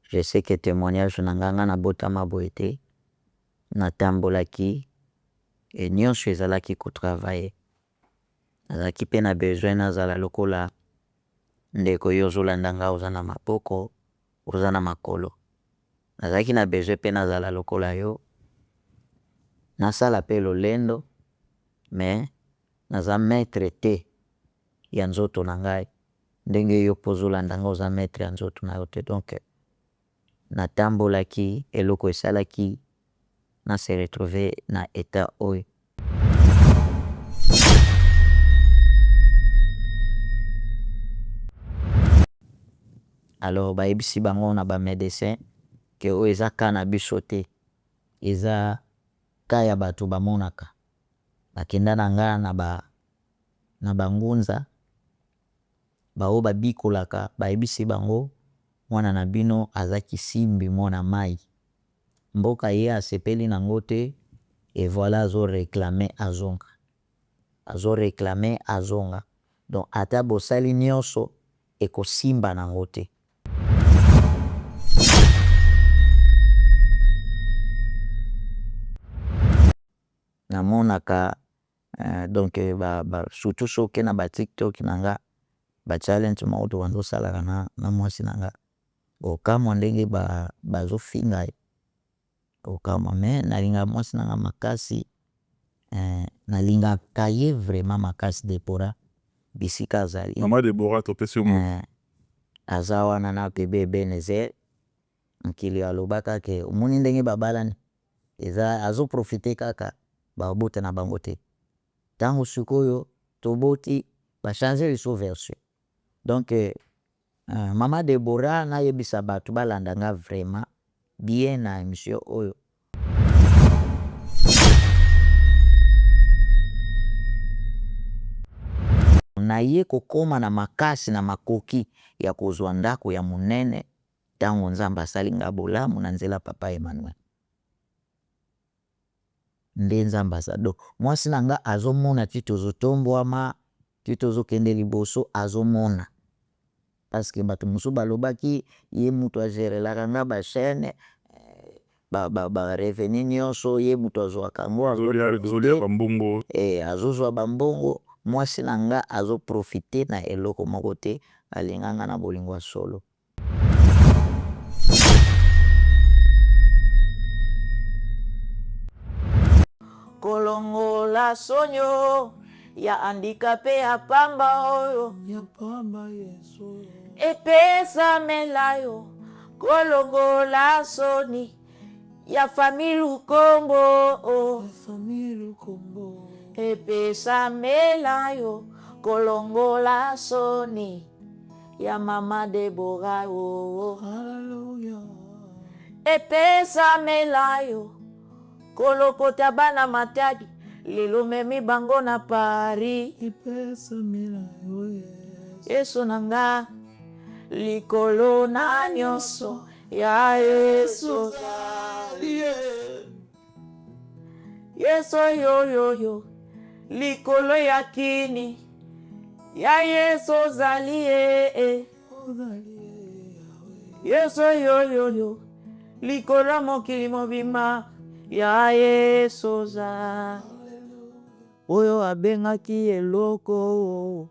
Je sais que témoignage nanga na botama boete natambolaki et nyonso ezalaki kotravaille. Nazalaki pe na besoin nazala lokola ndeko yo ozolanda nga oza na maboko oza na makolo. Nazalaki na besoin pe nazala lokola yo nasala pe lolendo mais naza maître te ya nzoto na ngai ndenge yo mpo ozolanda nga oza maître ya nzoto na yo te. Donc natambolaki eloko esalaki na se retrouver na état oyo. Alors bayebisi bango na ba médecin ke oyo eza ka na biso te, eza ka ya bato bamonaka. Bakenda na nga na bangunza bao babikolaka bayebisi bango mwana na bino aza kisimbi mwana mai, mboka ye asepeli nango te et voilà azo réclamer azonga. Donc ata bosali nyonso ekosimba nango te. Namonaka donc surtout soki na ba TikTok nanga ba challenge moko to bazosalaka na mwasi nanga okamwa ndenge bazofinga okamwa mais nalingaka mwasi nanga makasi, nalingaka ye vraiment makasi. Deborah bisika azali Mama Deborah topesi mo aza wana na bebe Ebenezer mokili alobaka ke omoni ndenge babalani eza azoprofite kaka babota na bango te, ntango sikoyo toboti bachange liso version. Donc Mama Deborah nayebisa bato balanda nga vraiment bien na émission oyo. Naye kokoma na makasi na makoki ya kozwa ndako ya monene ntango Nzambe asali nga bolamu na nzela Papa Emmanuel. Nde Nzambe asali donc mwasi na nga azomona ti tozotombwama ti tozokende liboso azomona parce que bato mosusu balobaki ye mutu agerelaka nga bachaîne barevenu nyonso ye mutu azwaka yango azozwa bambongo. Mwasi na nga azoprofite na eloko moko te, alinganga na bolingo ya solo. Kolongola sonyo ya handicapé ya pamba oyo ya pamba Yesu epesa melayo kolongola soni ya famille Lukombo epesa melayo kolongola soni ya Mama Deborah haleluya epesa melayo kolokota bana Matadi lelo memi bango na Paris epesa melayo Yesu nanga likolo na nyonso ya Yesu Yesu yo likolo ya kini ya Yesu zali Yesu yo likolo mokili mobima ya Yesu za oyo abengaki eloko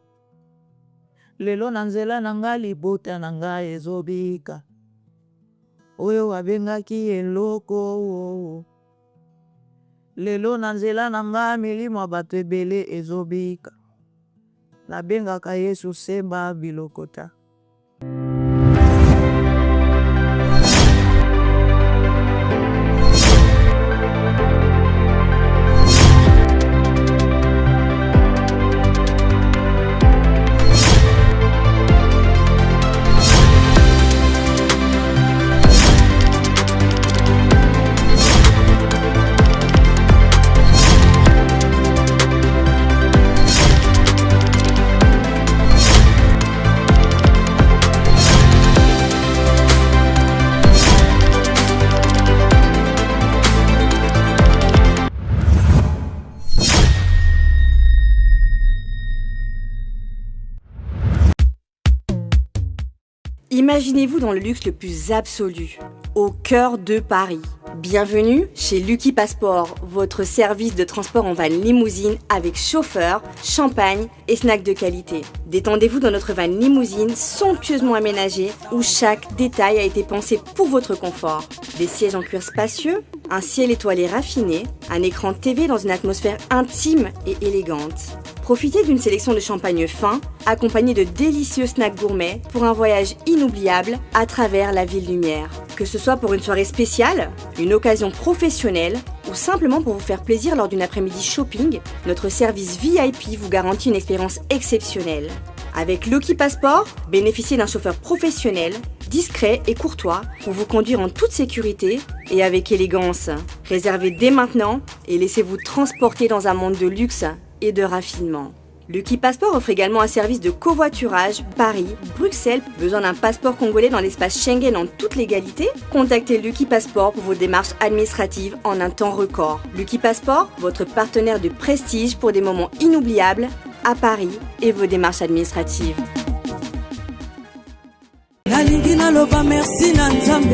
lelo na nzela na nga libota na nga ezobika oyo abengaki eloko lelo na nzela na nga milimo ya bato ebele ezobika nabengaka Yesu semba bilokota. Imaginez-vous dans le luxe le plus absolu, au cœur de Paris. Bienvenue chez Lucky Passport, votre service de transport en van limousine avec chauffeur, champagne et snacks de qualité. Détendez-vous dans notre van limousine somptueusement aménagée où chaque détail a été pensé pour votre confort. Des sièges en cuir spacieux, un ciel étoilé raffiné, un écran TV dans une atmosphère intime et élégante. Profitez d'une sélection de champagne fin, accompagné de délicieux snacks gourmets pour un voyage inoubliable à travers la ville lumière. Que ce soit pour une soirée spéciale, une occasion professionnelle ou simplement pour vous faire plaisir lors d'une après-midi shopping, notre service VIP vous garantit une expérience exceptionnelle. Avec Lucky Passport, bénéficiez d'un chauffeur professionnel, discret et courtois pour vous conduire en toute sécurité et avec élégance. Réservez dès maintenant et laissez-vous transporter dans un monde de luxe et de raffinement. Lucky Passport offre également un service de covoiturage Paris, Bruxelles. Besoin d'un passeport congolais dans l'espace Schengen en toute légalité? Contactez Lucky Passport pour vos démarches administratives en un temps record. Lucky Passport, votre partenaire de prestige pour des moments inoubliables à Paris et vos démarches administratives.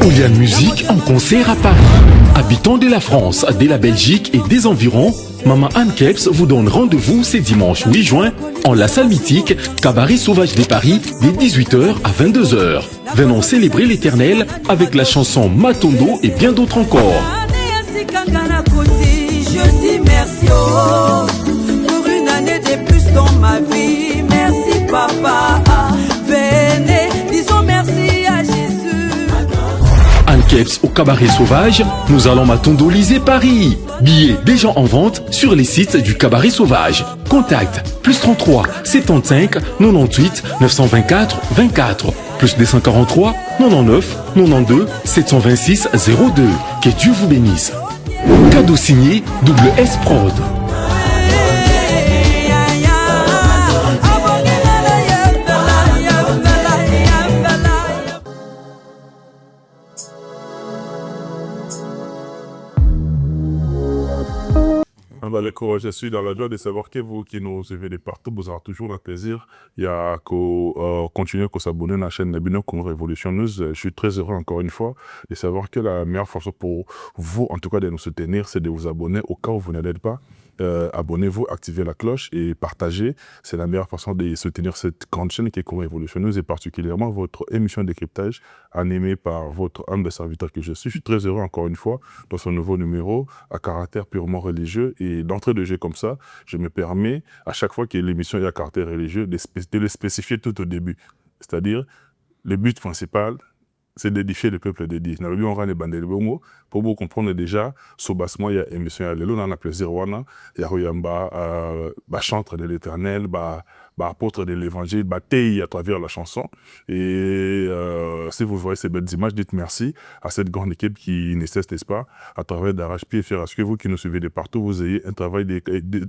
Ouliane Musique en concert à Paris. Habitants de la France, de la Belgique et des environs, Maman Anne Kebs vous donne rendez-vous ce dimanche 8 juin en la salle mythique Cabaret Sauvage de Paris de 18h à 22h. Venons célébrer l'éternel avec la chanson Matondo et bien d'autres encore. Je dis merci pour une année de plus dans ma vie. Merci papa. Venez, disons merci à Jésus. Anne Kebs au Cabaret Sauvage, nous allons Matondo Lisée Paris. Billets déjà en vente sur les sites du Cabaret Sauvage. Contact +33 75 98 924 24 +243 99 92 726 02. Que Dieu vous bénisse. Cadeau signé Double S Prod. Je suis dans la joie de savoir que vous qui nous suivez de partout, vous aurez toujours un plaisir. Il y a qu'à continuer à s'abonner à la chaîne Nabino Congo Révolution News. Je suis très heureux encore une fois de savoir que la meilleure façon pour vous, en tout cas de nous soutenir, c'est de vous abonner au cas où vous n'êtes pas. Abonnez-vous, activez la cloche et partagez. C'est la meilleure façon de soutenir cette grande chaîne qui est Congo Révolution News et particulièrement votre émission de décryptage animée par votre humble serviteur que je suis. Je suis très heureux encore une fois dans ce nouveau numéro à caractère purement religieux et d'entrée de jeu comme ça, je me permets à chaque fois que l'émission est à caractère religieux de le spécifier tout au début. C'est-à-dire, le but principal, c'est d'édifier le peuple de Dieu. Pour vous comprendre déjà, Sobassement, il y a émission, il y a plaisir, il y a chantre de l'éternel, apôtre de l'évangile, à travers la chanson. Et si vous voyez ces belles images, dites merci à cette grande équipe qui ne cesse, n'est-ce pas, à travers d'arrache-pied et faire à ce que vous qui nous suivez de partout, vous ayez un travail,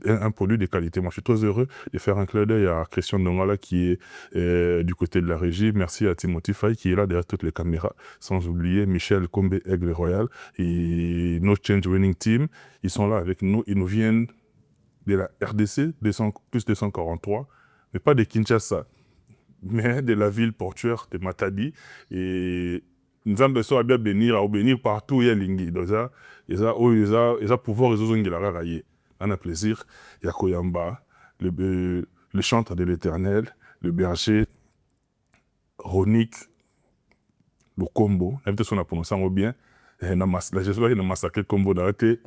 un produit de qualité. Moi, je suis très heureux de faire un clin d'œil à Christian Nongala qui est du côté de la régie. Merci à Timothy Faye qui est là derrière toutes les caméras. Sans oublier Michel Combe Aigle Royal et No Change Winning Team. Ils sont là avec nous. Ils nous viennent de la RDC, plus 243, mais pas de Kinshasa, mais de la ville portuaire de Matadi. Et nous avons besoin de bénir partout où il y a l'ingui. Donc, ils ont pouvoir résoudre la raraye. On a plaisir. Il y a Koyamba, le chantre de l'éternel, le berger, Ronique, le combo. L'invitation a prononcé en bien. J'espère qu'il a massacré le combo d'arrêter.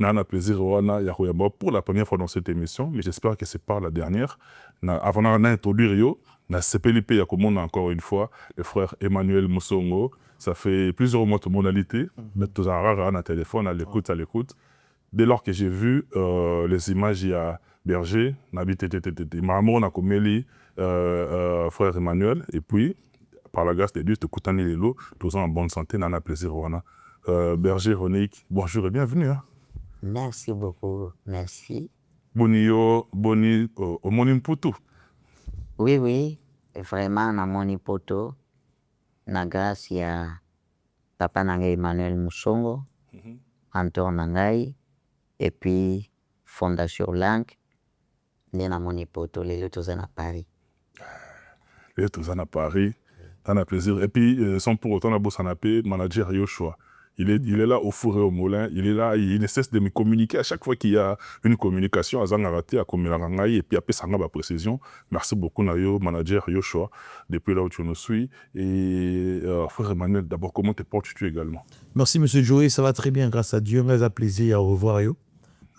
On a plaisir pour la première fois dans cette émission, mais j'espère que c'est pas la dernière. Avant d'introduire Rio, na CPLP Yakomona encore une fois, le frère Emmanuel Moussongo. Ça fait plusieurs mois de modalité. Mais tout à l'heure, on a un téléphone, à l'écoute. Dès lors que j'ai vu les images, il y a Berger, Maman, Nakomeli, frère Emmanuel, et puis, par la grâce de Dieu, Koutani Lelo, tous en bonne santé, on a plaisir. Berger, Ronique, bonjour et bienvenue. Hein. Merci beaucoup, merci. Boni, Omonim Poutou. Oui, vraiment, na moni poto, na grâce ya papa nangai Emmanuel Moussongo, Anton nangai, et puis Fondation Lank, na moni poto, les autres à Paris. Les autres à Paris. T'en as plaisir. Et puis, sans pour autant la bosse en appel, manager Yoshua. Il est là au four et au moulin. Il est là, il ne cesse de me communiquer. À chaque fois qu'il y a une communication, à Zangarate, à Komilarangaï, et puis après, ça a précision. Merci beaucoup, Nayo, manager Yoshua, depuis là où tu nous suis. Et frère Emmanuel, d'abord, comment te portes-tu également? Merci, monsieur Joey. Ça va très bien, grâce à Dieu. Un plaisir. Au revoir, yo.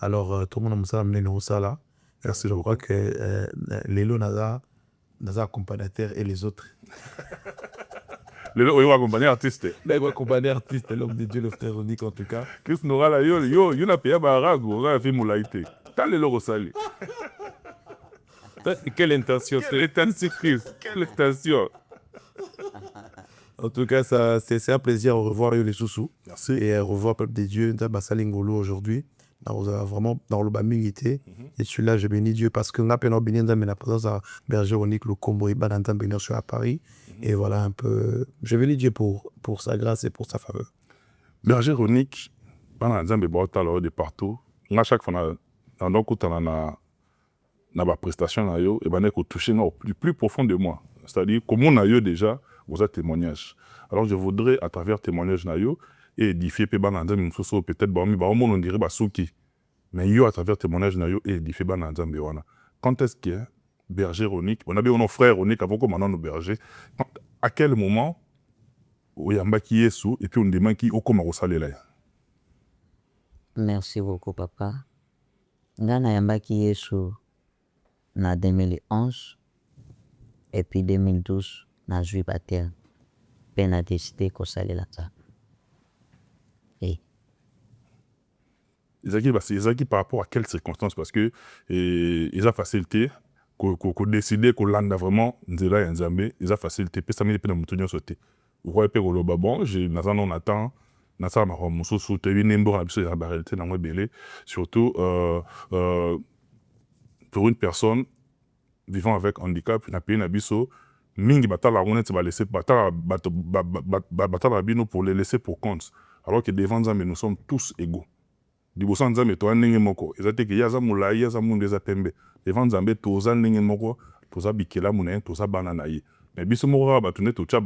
Alors, tout le monde a amené ça là. Merci Je beaucoup. crois que Lélo Naza accompagnateur et les autres. Le yo accompagné artiste. Les accompagnateurs artistes, l'homme de Dieu, le frère Ronique en tout cas. Chris Nora là, yo n'a payé barago, on a fait moulaïté. T'as le logo salé. Quelle intention. Quelle intention, Chris. Quelle intention. En tout cas, c'est un plaisir. Au revoir, yo, les sous-sous. Merci. Et au revoir, peuple des dieux. Salingolo aujourd'hui. On a vraiment dans le bas milité. Et celui-là, je bénis Dieu parce qu'on a peine béni dans la présence à Berger Ronique, le Combo et Badantan béni sur à Paris. Et voilà un peu. Je bénis Dieu pour sa grâce et pour sa faveur. Berger Ronique, pendant Nzambe bota de partout. À chaque fois, dans donc na ba prestation na yo, et ben ko toucher au plus profond de moi. C'est-à-dire comment na yo déjà, vous êtes témoignage. Alors je voudrais à travers témoignage na yo et édifier pe ban Nzambe mususu peut-être ba on dirait ba souki. Mais yo à travers témoignage na yo et édifier ban Nzambe wana. Quand est-ce que Berger Ronique, on a bien nos frères Ronique avant que maintenant nos bergers, à quel moment oyambaki Yesu et puis on demande qui okoma kosalela ya. Merci beaucoup, papa. Nga nayambaki Yesu na 2011 et puis 2012 nazwi batere mpe na décidé kosalela Nzambe. Ezaki par rapport à quelles circonstances? Parce que ils ont facilité qu'on décide qu'on landa vraiment nzela ya Nzambe, ils ont facilité pe sameli pe na mutu nyonso te. Okoya pe koloba bon, naza non attend nasala makambo mosusu te bi nembo na biso ya réalité nango ebele, surtout pour une personne vivant avec handicap na pays na biso mingi batala ngo neti ba laisser batala bino pour les laisser pour compte, alors que devant Nzambe nous sommes tous égaux. Liboso Nzambe toza ndenge moko eza te ke ye aza molai aza mundu eza pembe, devant Nzambe toza ndenge moko, toza bikelamu na ye, toza bana na ye. Mais biso moko kaka bato nde totya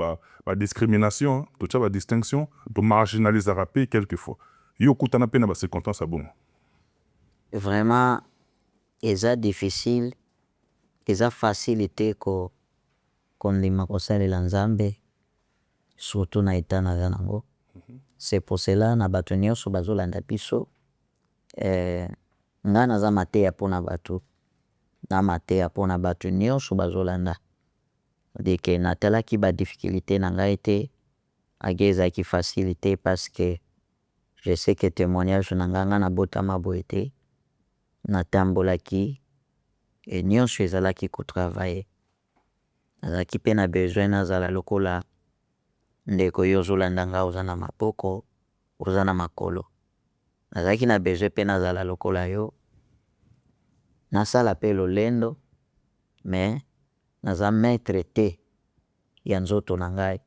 badiscrimination, totya badistinction, tomarginalizaka mpe quelquefois. Yo okutana mpe na bacirconstance ya bongo. Vraiment eza difficile, eza facile te kondima kosalela Nzambe surtout na eta naza nango. C'est pour cela na bato nyonso bazolanda biso nga naza mateya mpona bato, na mateya mpona bato nyonso bazolanda deke natalaki badifficulté na ngai te age ezalaki facilité parce que je sais que témoignage na nga nabotama boye te, natambolaki e nyonso ezalaki kotravaille. Nazalaki mpe na besoin nazala lokola ndeko yo ozolanda nga oza na maboko, oza na makolo. Nazalaki na besoin mpe nazala lokola yo, nasala mpe lolendo, mais naza maître te ya nzoto na ngai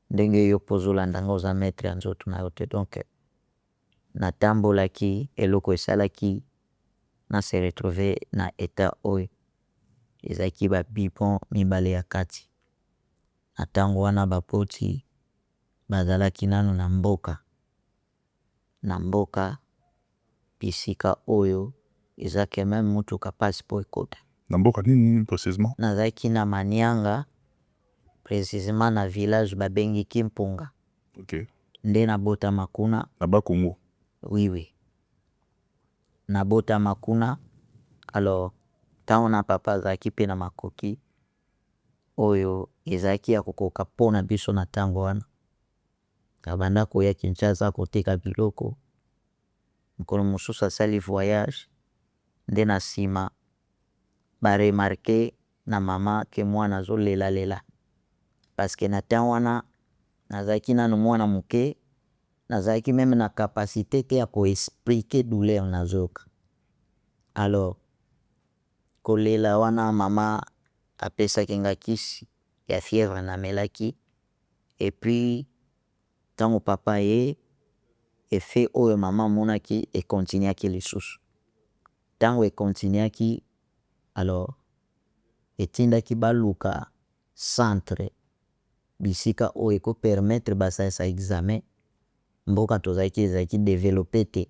ndenge yo mpo ozolanda nga oza maître ya nzoto na yo te. Donc natambolaki eloko esalaki nase retrouver na état oyo ezalaki babibon mibale ya kati. Na ntango wana bapoti bazalaki nano na mboka bisika oyo ezalaki meme mutuka pasi mpo ekota. Na mboka nini précisément? Nazalaki na Manianga, précisément na village babengi Kimpunga. Ok. Nde nabotama kuna. Na Bakongo? Oui. Nabotama kuna. Alors ntango na papa azalaki mpe na makoki oyo ezalaki ya kokoka mpona biso na ntango wana. Abanda koya Kinshasa koteka biloko, mokolo mosusu asali voyage, nde na nsima baremarke na mama ke mwana azolelalela parce que na ntango wana nazalaki nano mwana moke, nazalaki meme na capacité te ya koexplike douleur nazoyoka. Alors kolela wana mama apesaki nga kisi ya fièvre namelaki, et puis ntango papa ye efe oyo mama amonaki ekontinuaki lisusu. Ntango ekontinuaki, alors etindaki baluka centre bisika oyo ekopermettre basalisa examen mboka tozalaki ezalaki développe te,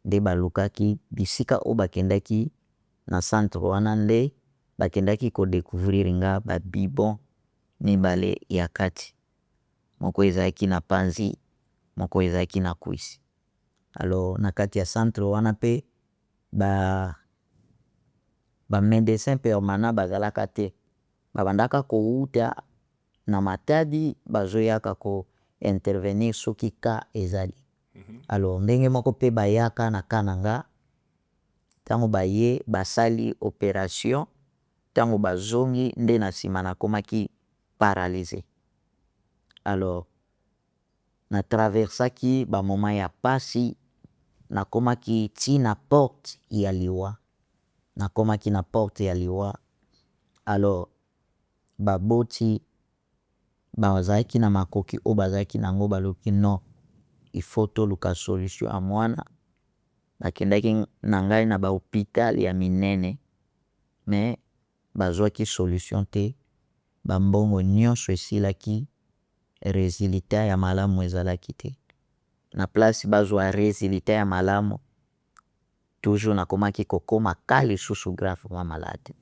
nde balukaki bisika oyo bakendaki na centre wana nde bakendaki kodécouvrir nga babibon mibale ya kati, moko ezalaki na Panzi, moko ezalaki na Kwisi. Alors na kati ya centre wana mpe ba médecin permanent bazalaka te, babandaka kowuta na Matadi bazoyaka ko intervenir soki cas ezali. Alors ndenge moko mpe bayaka na cas na nga ntango baye basali opération, ntango bazongi nde na nsima nakomaki paralysé. Alors na traversaki ba moment ya pasi, nakomaki ti na porte ya liwa, nakomaki na porte ya liwa. Alors baboti bazalaki na makoki oyo bazalaki nango balobi non il faut toluka solution ya mwana. Bakendaki na ngai na ba hôpital ya minene mais bazwaki solution te, bambongo nyonso esilaki, résultat ya malamu ezalaki te. Na place bazwa résultat ya malamu toujours nakomaki kokoma cas lisusu gravement malade.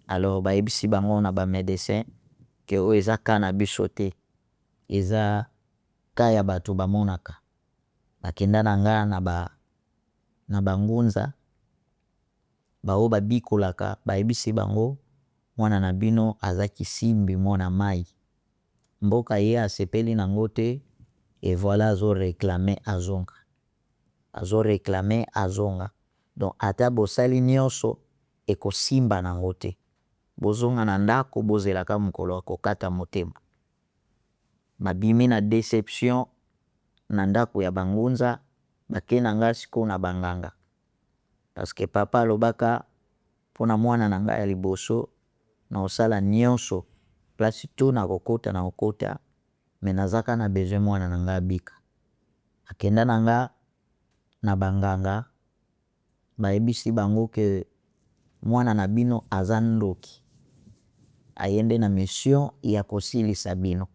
Alors bayebisi bango na ba médecin ke oyo eza cas na biso te, eza cas ya bato bamonaka. Bakenda na nga na bangunza baoyo babikolaka, bayebisi bango mwana na bino aza kisimbi mwana mai, mboka ye asepeli nango te, et voilà azo réclamer azonga. Donc ata bosali nyonso ekosimba nango te, bozonga na ndako bozelaka mokolo ya kokata motema. Babimi na déception na ndako ya bangunza, bakei na nga sikoyo na banganga parce que papa alobaka mpona mwana na ngai ya liboso naosala nyonso, place tu nakokota nakokota, mais nazaka na besoin mwana na ngai abika. Akenda na nga na banganga bayebisi bango ke mwana na bino aza ndoki, aye nde na mission ya kosilisa bino.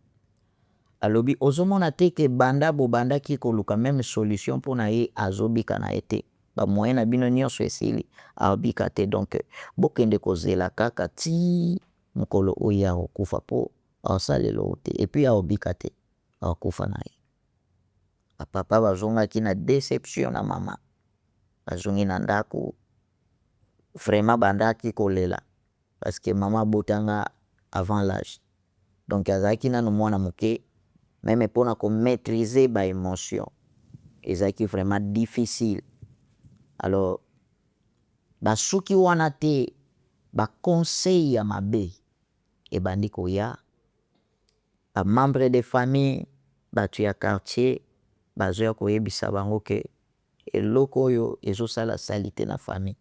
Alobi ozomona te ke banda bobandaki koluka meme solution mpona ye azobika na ye te, bamoyen na bino nyonso esili abika te, donc bokende kozela kaka ti mokolo oyo akokufa mpo aosalela oyo te, epuis aobika te, aokufa na ye. Bapapa bazongaki na déception na mama, bazongi na ndako vraiment bandaki kolela parce que mama abotanga avant l'âge, donc azalaki nano mwana moke, meme mpona komaîtriser ba émotion ezalaki vraiment difficile. Alors basuki wana te baconseil ya mabe ebandi koya, bamembre de famille, bato ya quartier bazoya koyebisa bango ke eloko oyo ezosala salite na famille.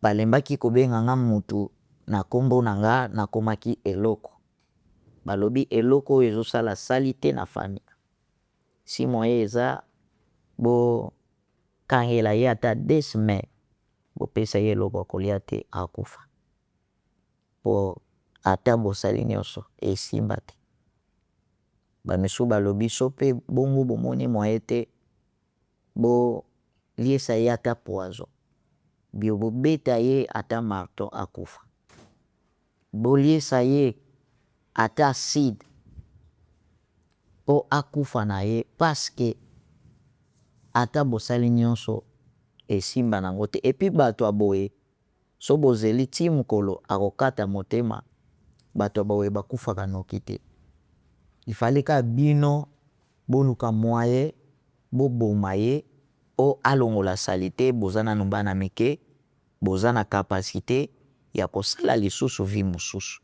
Balembaki kobenga nga mutu na kombo na nga nakomaki eloko, balobi eloko oyo ezosala salite na famille, si moyen eza bokangela ye ata 2 semaines bopesa ye eloko akolia te akufa, mpo ata bosali nyonso esimba te. Bamisusu balobi so mpe bongo bomoni moyen te boliesa ye ata poison, bio bobeta ye ata marteau akufa, boliesa ye ata acide mpo akufa na ye, parce que ata bosali nyonso esimba nango te. Epuis bato ya boye so bozeli ti mokolo akokata motema, bato ya boye bakufaka noki te. Il fallait kaka bino boluka moyen boboma ye mpo alongola salite, boza nanu bana mike, boza na capacité ya kosala lisusu vie mosusu,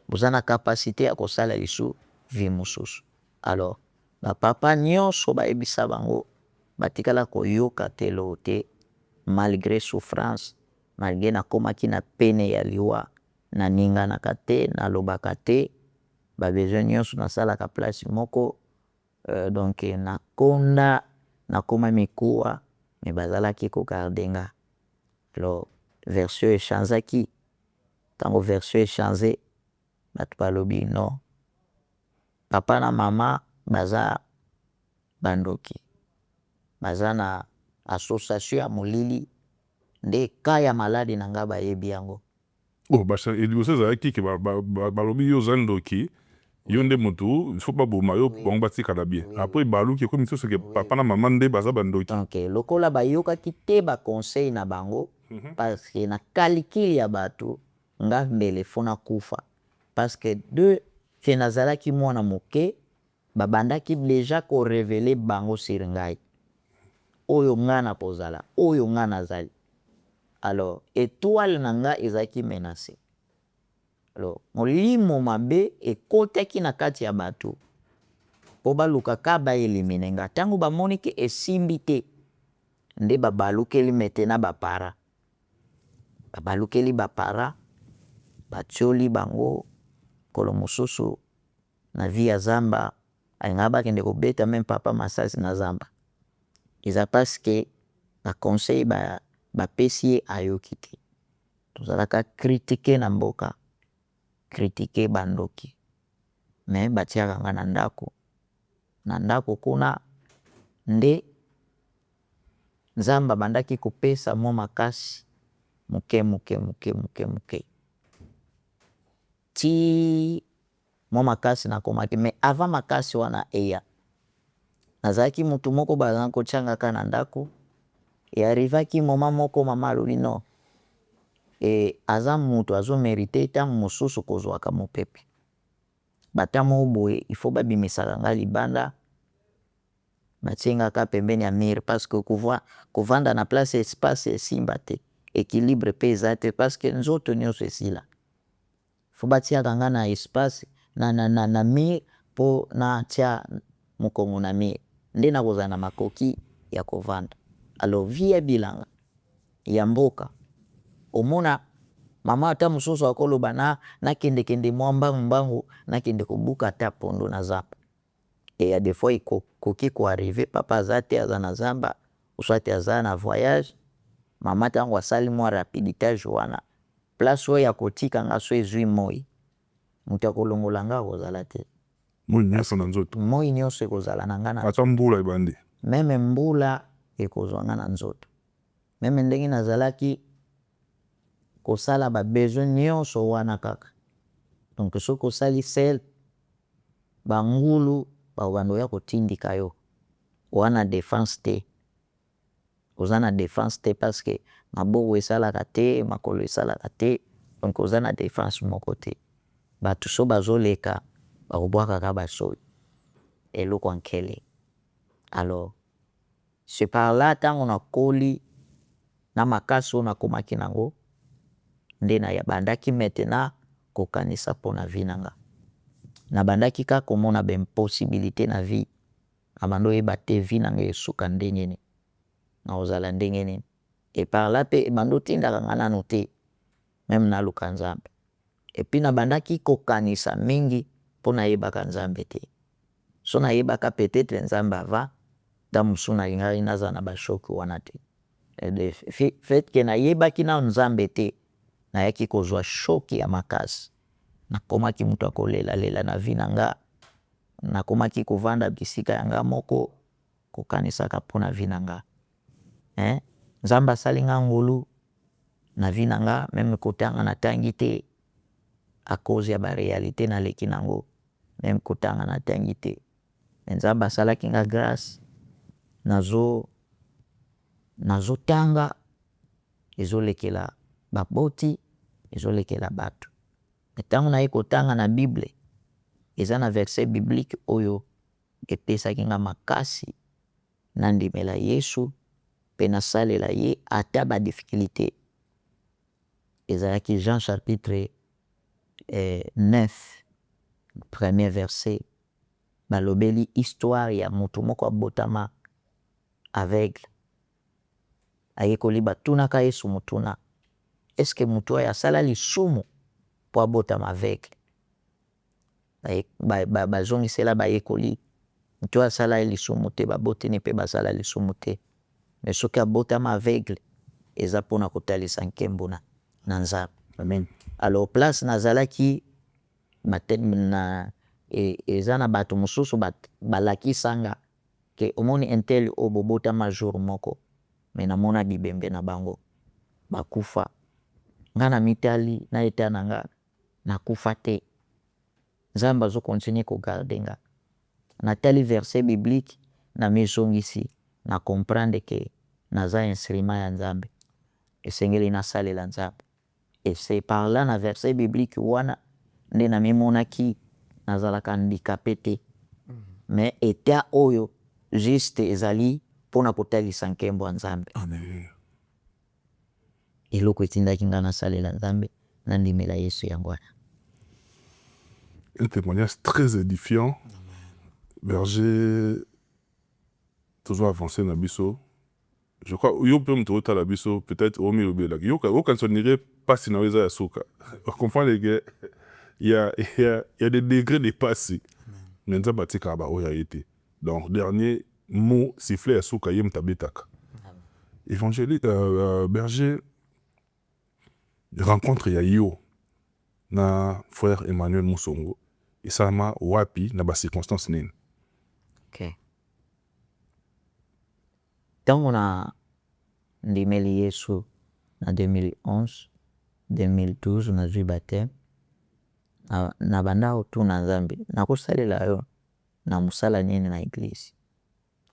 boza na capacité ya kosala lisusu vie mosusu. Alors bapapa nyonso bayebisa bango batikala koyoka te eloko te, malgré souffrance, malgré nakomaki na pene ya liwa, naninganaka te, nalobaka te, babesoin nyonso nasalaka place moko, donc nakonda nakoma mikuwa, me bazalaki kogarde nga. Alors version echangeaki, ntango version echange bato balobi non, papa na mama baza bandoki, baza na association ya molili nde ka ya maladi na nga bayebi yango. liboso ezalaki ke balobi yo oza ndoki yo nde motu il faut baboma yo bango batikala bien apres baluki ekomi misusu ke papa na mama nde baza bandoki. Donc lokola bayokaki te baconseil na bango parce que na calcul ya bato nga mbele fo nakufa parce que de ke nazalaki mwana moke babandaki deja korevele bango sur ngai oyo nga na kozala oyo nga nazali. Alors étoile na nga ezalaki menacé. Alors molimo mabe ekotaki na kati ya bato po balukaka baelimine nga ntango bamoni ke esimbi te nde babalukeli maintenant bapara, babalukeli bapara batioli bango kolo mosusu na vie ya zamba alinga bakende kobeta meme papa masasi na zamba. Eza parce que baconseil bapesi ye ayoki te. Tozalaka kritike na mboka, kritike bandoki me batiaka nga na ndako kuna nde nzambe abandaki kopesa mwa makasi moke moke moke moke moke ti mwa makasi nakomaki me avant makasi wana eya nazalaki mutu moko bazalaki kotiangaka na ndako arrivaki moment moko mama alobi non aza mutu azomerite ntango mosusu kozwaka mopepe bata moko boye il faut babimisaka nga libanda batiengaka pembeni ya mire parce que kovanda na place espace esimba te équilibre mpe eza te parce que nzoto nyonso esila faut batiaka nga na espace na mire mpo natia mokongo na mire nde nakozala na makoki ya kovanda. Alors vie ya bilanga ya mboka omona mama ata mosusu akoloba nakendekende mwa mbangu nakende kobuka ata pondo na zamba ya des fois ekoki koarrive papa aza te aza na zamba soit aza na voyage mama ntango asali mwa rapidité wana place oyo ya kotika nga so ezwi moi moto akolongola nga akozala te. Moi nyonso na nzoto moi nyonso ekozala na nga ata mbula ebandi meme mbula ekozwa nga na nzoto meme ndenge nazalaki kosala babesoin nyonso wana kaka. Donc soki osali sel bangulu babando ya kotindika yo wana défense te oza na défense te parce que maboko esalaka te makolo esalaka te donc oza na défense moko te. Bato so bazoleka bakobwakaka basoyi eloko nkele. Alors c'est par là ntango nakoli na makasi oyo nakomaki nango nde nabandaki maintenant kokanisa mpona vie na nga nabandaki kaka komona baimpossibilité na vie nabanda oyeba te vie na nga esuka ndenge nini nakozala ndenge nini et par là mpe ebanda otindaka nga nano te meme naluka nzambe epuis nabandaki kokanisa mingi mpo nayebaka nzambe te so nayebaka peut-être nzambe ava ntango mosusu nalingaki naza na bashoki wana te fait ke nayebaki na nzambe te nayaki kozwa shoki ya makasi nakomaki mutu akolelalela na vie na nga nakomaki kovanda bisika ya nga moko kokanisaka mpona vie na nga nzambe asali nga ngolu na vie na nga meme kotanga natangi te a cause ya barealité naleki nango meme kotanga natangi te me nzambe asalaki nga grâce nazotanga ezolekela baboti ezolekela bato. Ntango naye kotanga na bible eza na verset biblique oyo epesaki nga makasi nandimela Yesu mpe nasalela ye ata badifficulté. Ezalaki Jean chapitre 9 premier verset balobeli histoire ya motu moko abotama aveugle ayekoli batunaka Yesu motuna est-ce que motu oyo asala lisumu mpo abotama aveugle bazongisela bayekoli motu oyo asala lisumu te babotini mpe basala lisumu te me soki abotama aveugle eza mpona kotalisa nkembo na nzambe. Amen. Alors place nazalaki eza na bato mosusu balakisanga ke omoni intel oyo bobotama jour moko me namona bibembe na bango bakufa nga na mitali na eta na nga nakufa te nzambe azokontinue kogarde nga natali verset biblique na misongisi na comprendre ke naza instrument ya nzambe esengeli nasalela nzambe et c'est par là na verset biblique wana nde namimonaki nazalaka handicapé te mais eta oyo juste ezali mpona kotalisa nkembo ya nzambe eloko etindaki nga nasalela nzambe nandimela yesu yango wana. Un témoignage très édifiant. Berger, toujours avancé dans biso. Je crois, yo peut me trouver la biso, peut-être au milieu de la yo quand on irait pas si na ya soka. On comprend les gars. Il y a des degrés de passé. Nenza batika ba oya été. Donc dernier mot sifflé à soka yem tabetaka. Évangéliste Berger rencontre ya yo na frère Emmanuel Musongo et ça m'a wapi na ba circonstance nini. Okay. Ntango na ndimeli yesu na 2011 2012 nazwi baptême na banda otuna nzambe nakosalela yo na mosala nini na eglise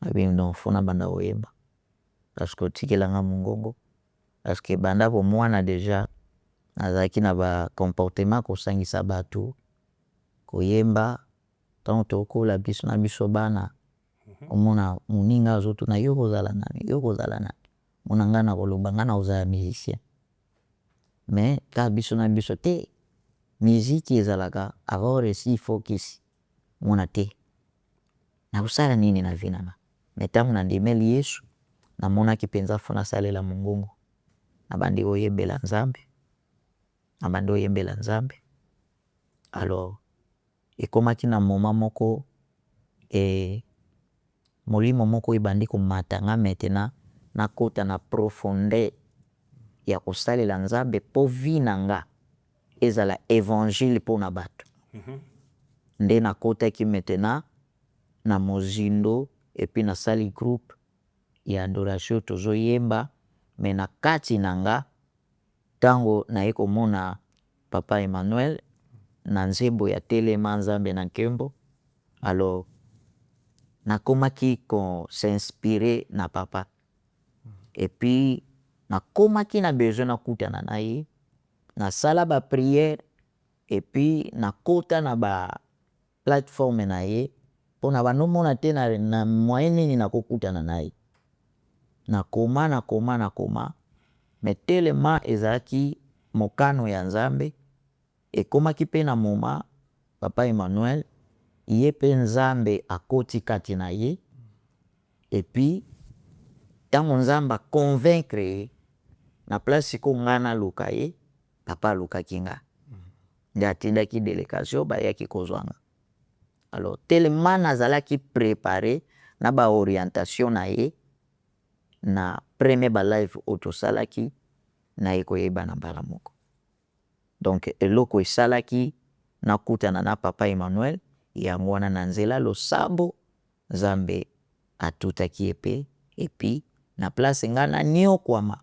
abi ndofuna banda oyemba parce que otikelanga mongongo parce que banda bomwana déjà nazalaki na ba comportement kosangisa bato koyemba ntango tokola biso na biso bana omona moninga azotuna yo kozala nani mona nga na koloba nga na kozala musicien mais ka biso na biso te miziki ezalaka avoir esi focus mona te na kosala nini na vi nanga mais ntango nandimeli yesu namonaki mpenza fo nasalela mongongo nabandi oyembela nzambe alors ekomaki na moment moko molimo moko ebandi komata nga maintenant nakota na profondeur ya kosalela nzambe mpo vi na nga ezala évangile mpona bato nde nakotaki maintenant na mozindo epuis nasali groupe ya adoration tozoyemba me na kati na nga ntango naye komona papa Emmanuel na nzembo ya telema nzambe na nkembo alors nakomaki s'inspirer na papa epuis nakomaki na besoin nakutana na ye nasala bapriere epuis nakota na ba plateforme na ye mpona banomona te na moyen nini nakokutana na ye nakoma me telema ezalaki mokano ya nzambe ekomaki mpe na moma papa Emmanuel ye mpe nzambe akoti kati na ye epuis ntango nzambe aconvaincre ye na place siko nga naluka ye papa alukaki nga nde atindaki délégation bayaki kozwanga alors tellement nazalaki préparé na baorientation na ye na premier balive oyo tosalaki naye koyebana mbala moko donc eloko esalaki nakutana na papa Emmanuel yango wana na nzela losambo nzambe atutaki ye mpe epuis na place nga naniokwama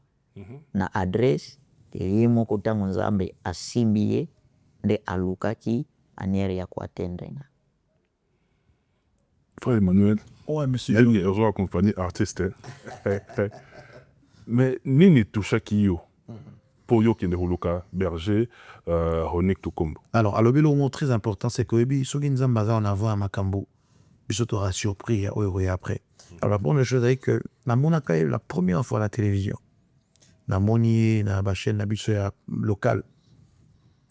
na adresse ye moko ntango nzambe asimbi ye nde alukaki aniere ya koatendre nga. Frère Emmanuel, Ouais, monsieur. il y a accompagné artiste. Mais nini touchaki yo pour yo kende holuka Berger Ronick Tukombo. Alors, alors, le mot très important, c'est que oui, ceux qui nous ont basé en avant à Makambo, ils sont surpris et après. Alors, la première chose, c'est que la première fois à la télévision, na moni na ba chaîne na biso ya local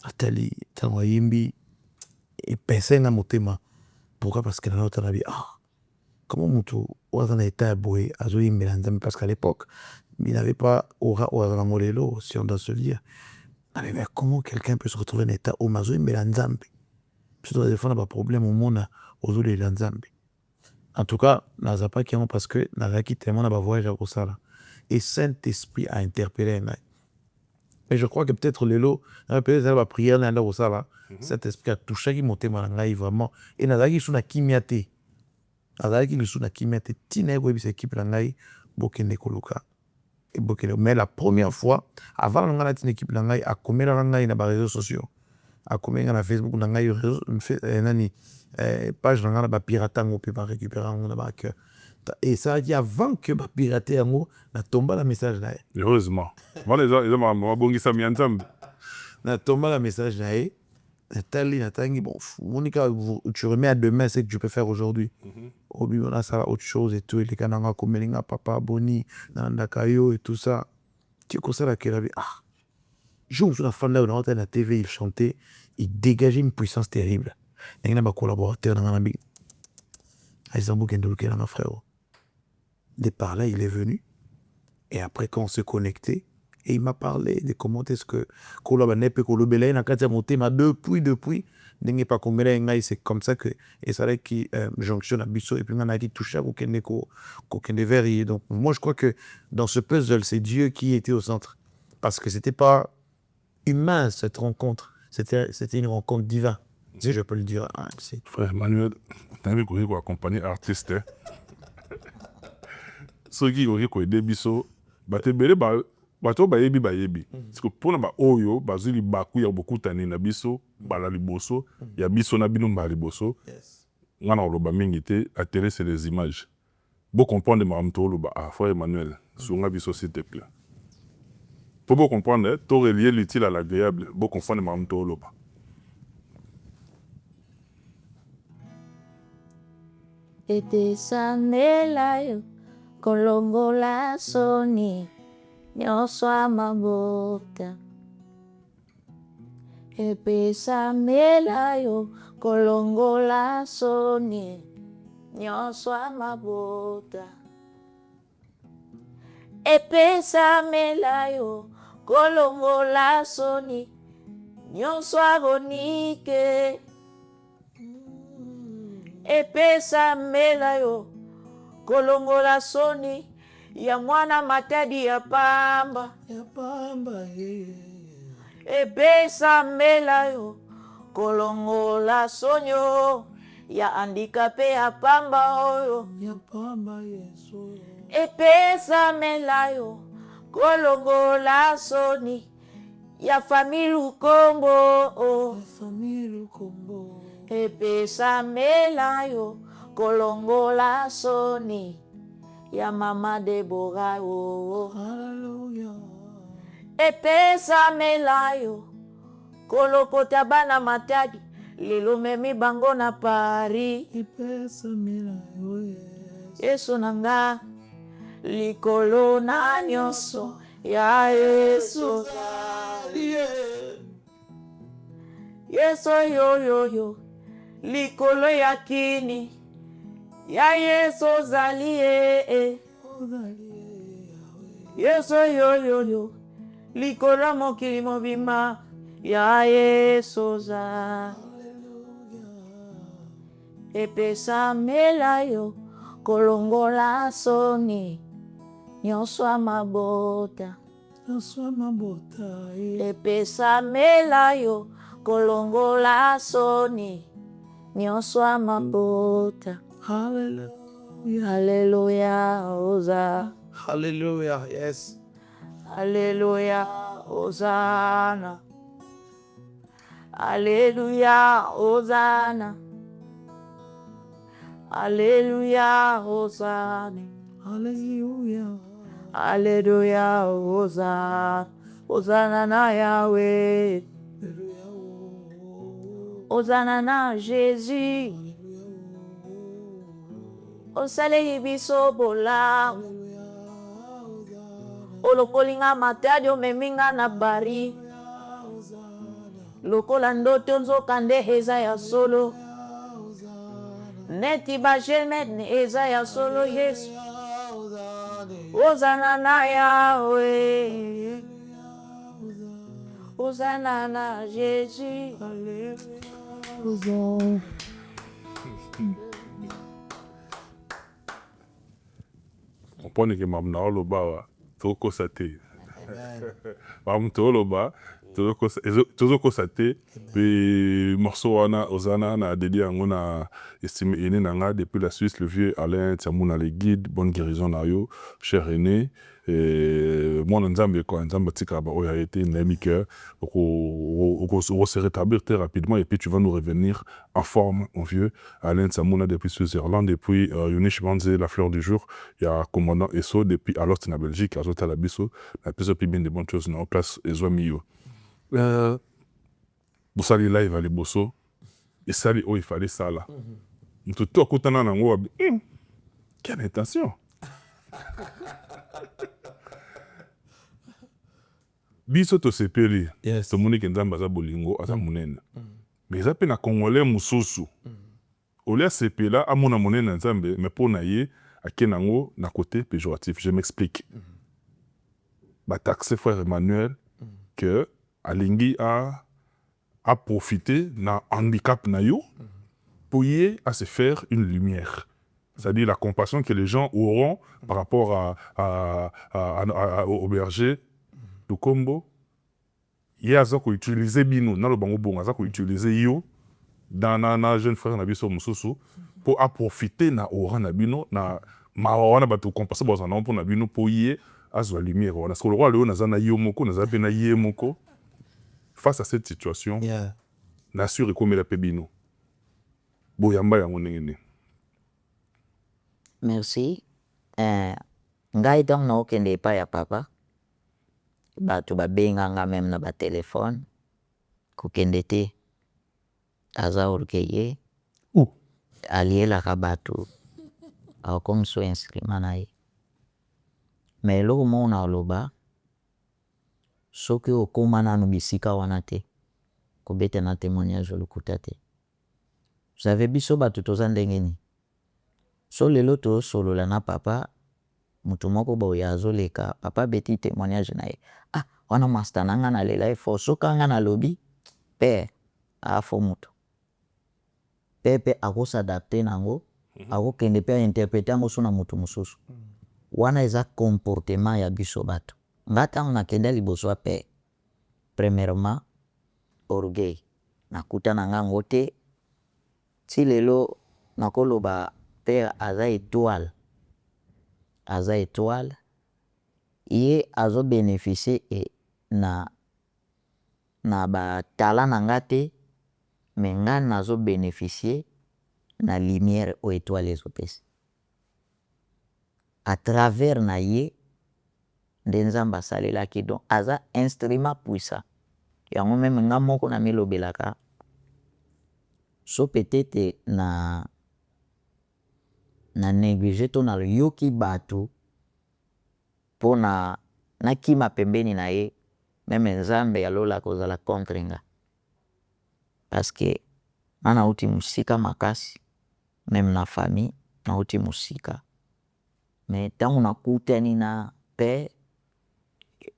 atali tango yimbi et pensé na motema. Pourquoi? Parce que na nota na bi comment mutu oza na état boy azo yimbela nzambe parce qu'à l'époque il n'avait pas aura oza molelo si on doit se dire. Mais comment quelqu'un peut se retrouver en état au mazo yimbela nzambe? Surtout des fois on a pas problème au monde aux les nzambe. En tout cas, naza pas qui parce que nazaki tellement na ba voyage au sala. Et Saint-Esprit a interpellé. Mais je crois que peut-être Lelo, peut-être la prière, cet esprit a touché qui montait Malangaï vraiment. Et Nazaki sous la kimiate. Nazaki sous la kimiate. Tine Web, c'est équipe Langaï, Bokene Koluka. Mais la première fois, avant la équipe Langaï, à combien Langaï dans les réseaux sociaux, à combien dans Facebook, Langaï, page Langaï, na pirater, on peut pas récupérer, on a que. Et ça a dit avant que ma pirater en haut, na tomba la message là. Heureusement. Voilà, ils ont bongi ça mi ensemble. Na tomba la message là. Nathalie, bon, Monica, tu remets à demain ce que tu peux faire aujourd'hui. Au but, on a ça autre chose et tout. Et les cananga comme Melinga, Papa, Boni, Nandakayo et tout ça. Tu sais, comme ça, là, qu'elle avait. Ah, je suis la fan là, on a la TV, il chantait, il dégageait une puissance terrible. Il y a un collaborateur dans la vie. Aïzambo Kendoluke, mon frère. De par là, il est venu. Et après, quand on s'est connecté, et il m'a parlé de comment est-ce que c'est comme ça que et ça qui jonction à biso et puis on a dit toucher à aucun verre. Donc moi je crois que dans ce puzzle c'est Dieu qui était au centre parce que c'était pas humain cette rencontre, c'était une rencontre divine. Si je peux le dire. Frère Manuel, t'as vu qu'on accompagner artiste. Ceux qui ont aidé biso, baté belé bato bayebi parce que pour na oyo bazili baku ya beaucoup tani na biso bala liboso ya biso na bino ba liboso ngana loba mingi te attirer c'est les images beau comprendre mamto loba frère Emmanuel sunga biso s'il te plaît pour beau comprendre to relier l'utile à l'agréable beau comprendre mamto loba Etesamelayo kolongola soni nyonso amabota epesamela yo kolongola soni nyonso amabota epesamela yo kolongola soni nyonso agonike epesamela yo kolongola soni ya mwana matadi ya pamba epesamela yo kolongola sonyo ya handicapé ya pamba oyo epesamela yo kolongola soni ya famille Lukombo epesamela yo kolongola soni ya mama Deborah hallelujah epesamela yo kolokota bana matadi lelo memi bango na Paris epesamela yo Yesu nanga likolo na nyonso ya Yesu Yesu yo likolo ya kini ya Yesu zali Yesu yo likolo mokili mobima ya Yesu za epesamela yo kolongola soni nyonso amabota epesamela yo kolongola soni nyonso amabota hallelujah hallelujah oza Hallelujah, yes. Hallelujah Hosanna Hallelujah Hosanna Hallelujah Hosanna Hallelujah Hallelujah Hosanna Hosanna na Yahweh Hosanna na Jésus osale biso bola olokolinga matadi omeminga na bari lokola ndoto nzoka nde eza ya solo neti bagemene eza ya solo Yesu Hosanna na Yahweh Hosanna na Jésus Hallelujah comprendre que mamna oloba toko sate toloba tozokosa te mpe morceau wana ozana na dédié yango na estime aîné na nga depuis la Suisse, le vieux Alain Tiamuna le guide, bonne guérison na yo cher aîné. Mwana nzambe quoi, nzambe atikala ba oyo ayete nayebi ke se rétablir très rapidement et puis tu vas nous revenir en forme mon vieux Alain Tiamuna depuis Suisse-Irlande, depuis Yonish Banze la fleur du jour, il y a commandant Esso depuis alors c'est na Belgique azota la biso na peso pi bien de bonnes choses na place ezwami yo. Bosali live ali boso esali oyo ifali sala mutu to akutana nango wabi quelle intention. Biso tosepeli tomoni ke nzambe aza bolingo aza monene mais eza mpe na congolais mosusu olia sepela amona monene na nzambe mais mpo na ye ake nango na côté péjoratif. Je m'explique. Bataxe frère Emmanuel que alingi a profité na handicap na yo pour y à se faire une lumière. C'est-à-dire la compassion que les gens auront par rapport au berger du Combo. Il y a ça qu'on utilise bino dans le bango bon, ça qu'on utilise yo dans na jeune frère na biso mususu pour profiter na aura na bino na mawana batu compasser boza na pour na bino pour y azwa lumière. Parce que le roi Léon na yo moko na zape na ye moko. Face à cette situation, nassure comme la pebino. Boyamba yango ndenge. Merci. Ngai donc na okende pa ya papa. Bato babenganga même na ba téléphone. Kokende te. Aza orkeye. Alielaka bato. Akomi so instrument na ye. Mais eloko moko na oloba soki okóma nanu bisika wana te kobeta na témoignage olukuta te. Vous savez biso bato toza ndenge nini. So lelo tosolola na papa mutu moko boye azoleka papa beti témoignage na ye wana master na nga nalela ye fo soki anga nalobi pe afo mutu pe akosadapte nango akokende pe ainterprete yango so na mutu mosusu wana eza comportement ya biso bato. Nga ntango nakende liboso pe premièrement orgueil nakuta na ngango te ti lelo nakoloba père aza étoile ye azo bénéficier na ba talent na nga te mais nga nazo bénéficier na lumière o étoile ezopesa à travers na ye nde nzambe asalelaki donc aza instrument puissant yango meme nga moko na milobelaka so peut-être na néglige to na yoki bato mpo na kima pembeni na ye meme nzambe alola kozala contre nga parce que nga nauti mosika makasi meme na famille nauti mosika mais ntango nakutani na père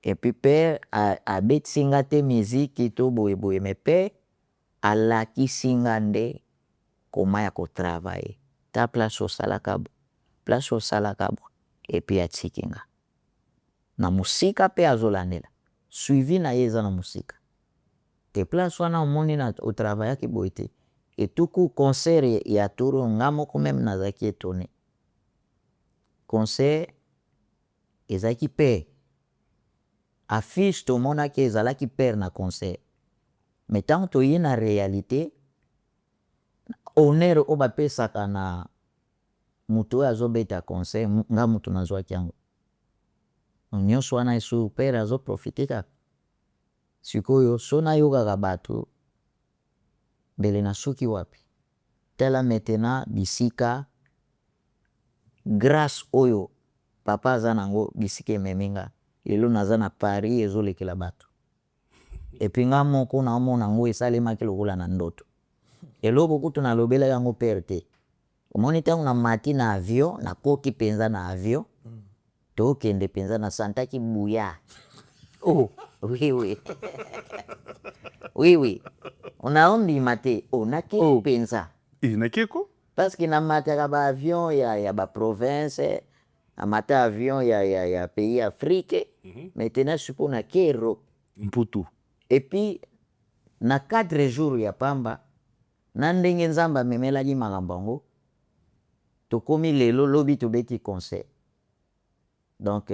et puis père abetisi nga te miziki to boyeboye mais père alakisi nga nde koma ya kotravaille ta place osalaka bo et puis atiki nga na mosika mpe azolandela suivi na ye eza na mosika te place wana omoni na otravaillaki boye te etuku concert ya toro nga moko meme nazalaki etone concert ezalaki père affiche tomonaki ezalaki père na concert mais ntango toye na réalité honneur oyo bapesaka na mutu oyo azobeta concert nga mutu nazwaki yango nyonso wana esu père azoprofite kaka sikoyo so nayokaka bato mbele nasuki wapi tala maintenant bisika grâce oyo papa aza nango bisika ememi nga lelo naza na Paris ezolekela bato epuis nga moko naomona yango esalemaki lokola na ndoto eloko kutu nalobela yango père te omoni ntango na mati na avion nakoki mpenza na avion tokende mpenza na santaki buya oui unaondima te naki mpenza nakeko parce que namataka ba avion ya ba province amata avion ya pays Afrique maintenant supo na kero Mputu. et puis na 4 jours ya pamba na ndenge nzambe amemelaki makambo yango tokomi lelo lobi tobeti concert donc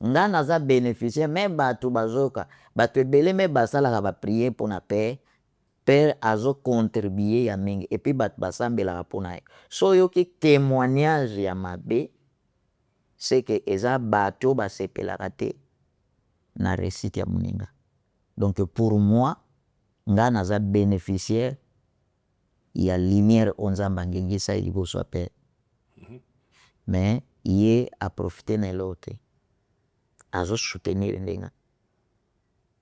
nga naza bénéficiaire même bato bazoka bato ebele me basalaka bapriere mpona père père azocontribue ya mingi et puis bato basambelaka mpona ye so oyoki témoignage ya mabe c'est que eza bato basepelaka te na réussite ya moninga donc pour moi nga naza bénéficiaire ya lumière oyo nzambe angengisa liboso ya père mais ye aprofite na eloko te azosoutenir ndenga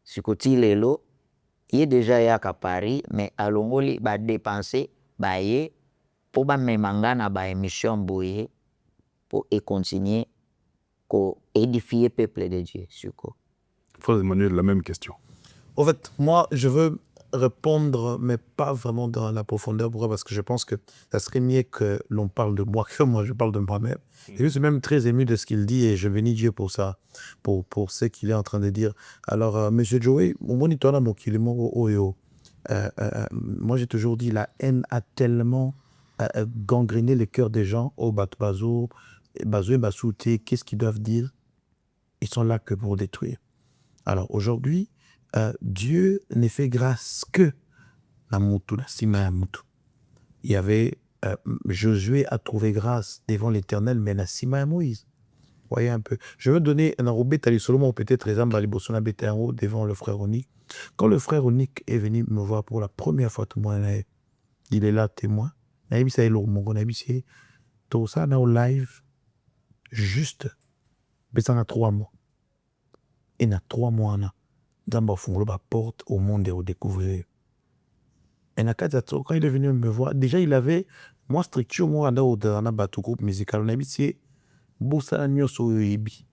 sikoti lelo ye deja yaka Paris mais alongoli badepense baye mpo bamema nga na baémission boye mpo econtinue koédifier peuple de Dieu surko. Frère Emmanuel, la même question. En fait, moi, je veux répondre, mais pas vraiment dans la profondeur. Pourquoi? Parce que je pense que ça serait mieux que l'on parle de moi que moi, je parle de moi-même. Et je suis même très ému de ce qu'il dit et je bénis Dieu pour ça, pour ce qu'il est en train de dire. Alors, Monsieur Joey, moi, j'ai toujours dit, la haine a tellement gangréné le cœur des gens. Oh, Bazo et Basouté, qu'est-ce qu'ils doivent dire? Ils sont là que pour détruire. Alors, aujourd'hui, Dieu ne fait grâce que la Moutou, la Sima Moutou. Il y avait Josué a trouvé grâce devant l'Éternel, mais la Sima et Moïse. Voyez un peu. Je veux donner un enrobé Tali Solomon, peut-être exemple Balibosona Betango devant le frère Onik. Quand le frère Onik est venu me voir pour la première fois, tout le monde, il est là témoin. Naïbi ça est lourd, mon gars, naïbi c'est tout ça dans le live, juste, mais ça a 3 mois. Et dans 3 mois, dans la porte au monde et au découvrir. Et quand il est venu me voir, déjà il avait, moi structure, moi, dans un groupe musical, on a dit, c'est Bosana Nyoso Yoibi.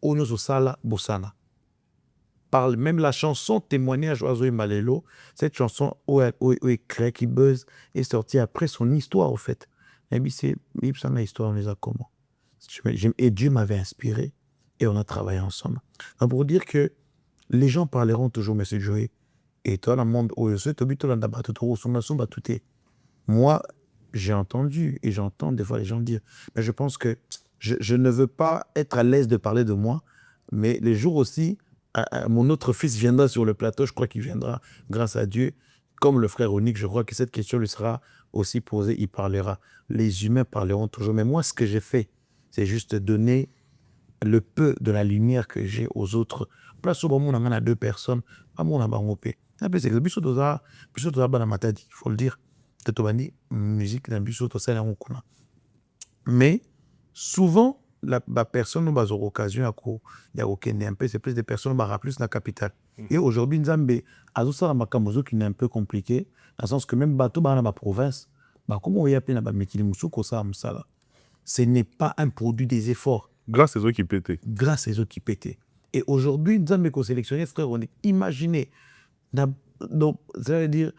Onyoso Sala Bosana. Parle même la chanson témoignage Oiseau et Malelo, cette chanson où est créée, qui buzz, est sortie après son histoire, en fait. On a dit, c'est l'histoire, on les a comment. Et Dieu m'avait inspiré. Et on a travaillé ensemble. Donc pour dire que les gens parleront toujours, M. Joey. Et toi, le monde, moi, j'ai entendu et j'entends des fois les gens dire, mais je pense que je ne veux pas être à l'aise de parler de moi, mais les jours aussi, mon autre fils viendra sur le plateau, je crois qu'il viendra, grâce à Dieu, comme le frère Onik, je crois que cette question lui sera aussi posée, il parlera. Les humains parleront toujours, mais moi, ce que j'ai fait, c'est juste donner le peu de la lumière que j'ai aux autres. Place au moment où on a 2 personnes, à mon abangopé. C'est que biso doza bana matadi, il faut le dire. Tetobani musique dans biso to ça mais souvent la personne nous a occasion à okende un peu, c'est plus des personnes qui plus la capitale. Et aujourd'hui Nzambe azosa makamozo qui est un peu compliqué dans le sens que même bateau dans la province, comment on y appelle na metili musuko ça amsala. Ce n'est pas un produit des efforts. Grâce aux autres qui pétaient. Grâce aux autres qui pétaient. Et aujourd'hui, nous avons sélectionné, frère, on est imaginé. Donc, ça veut dire,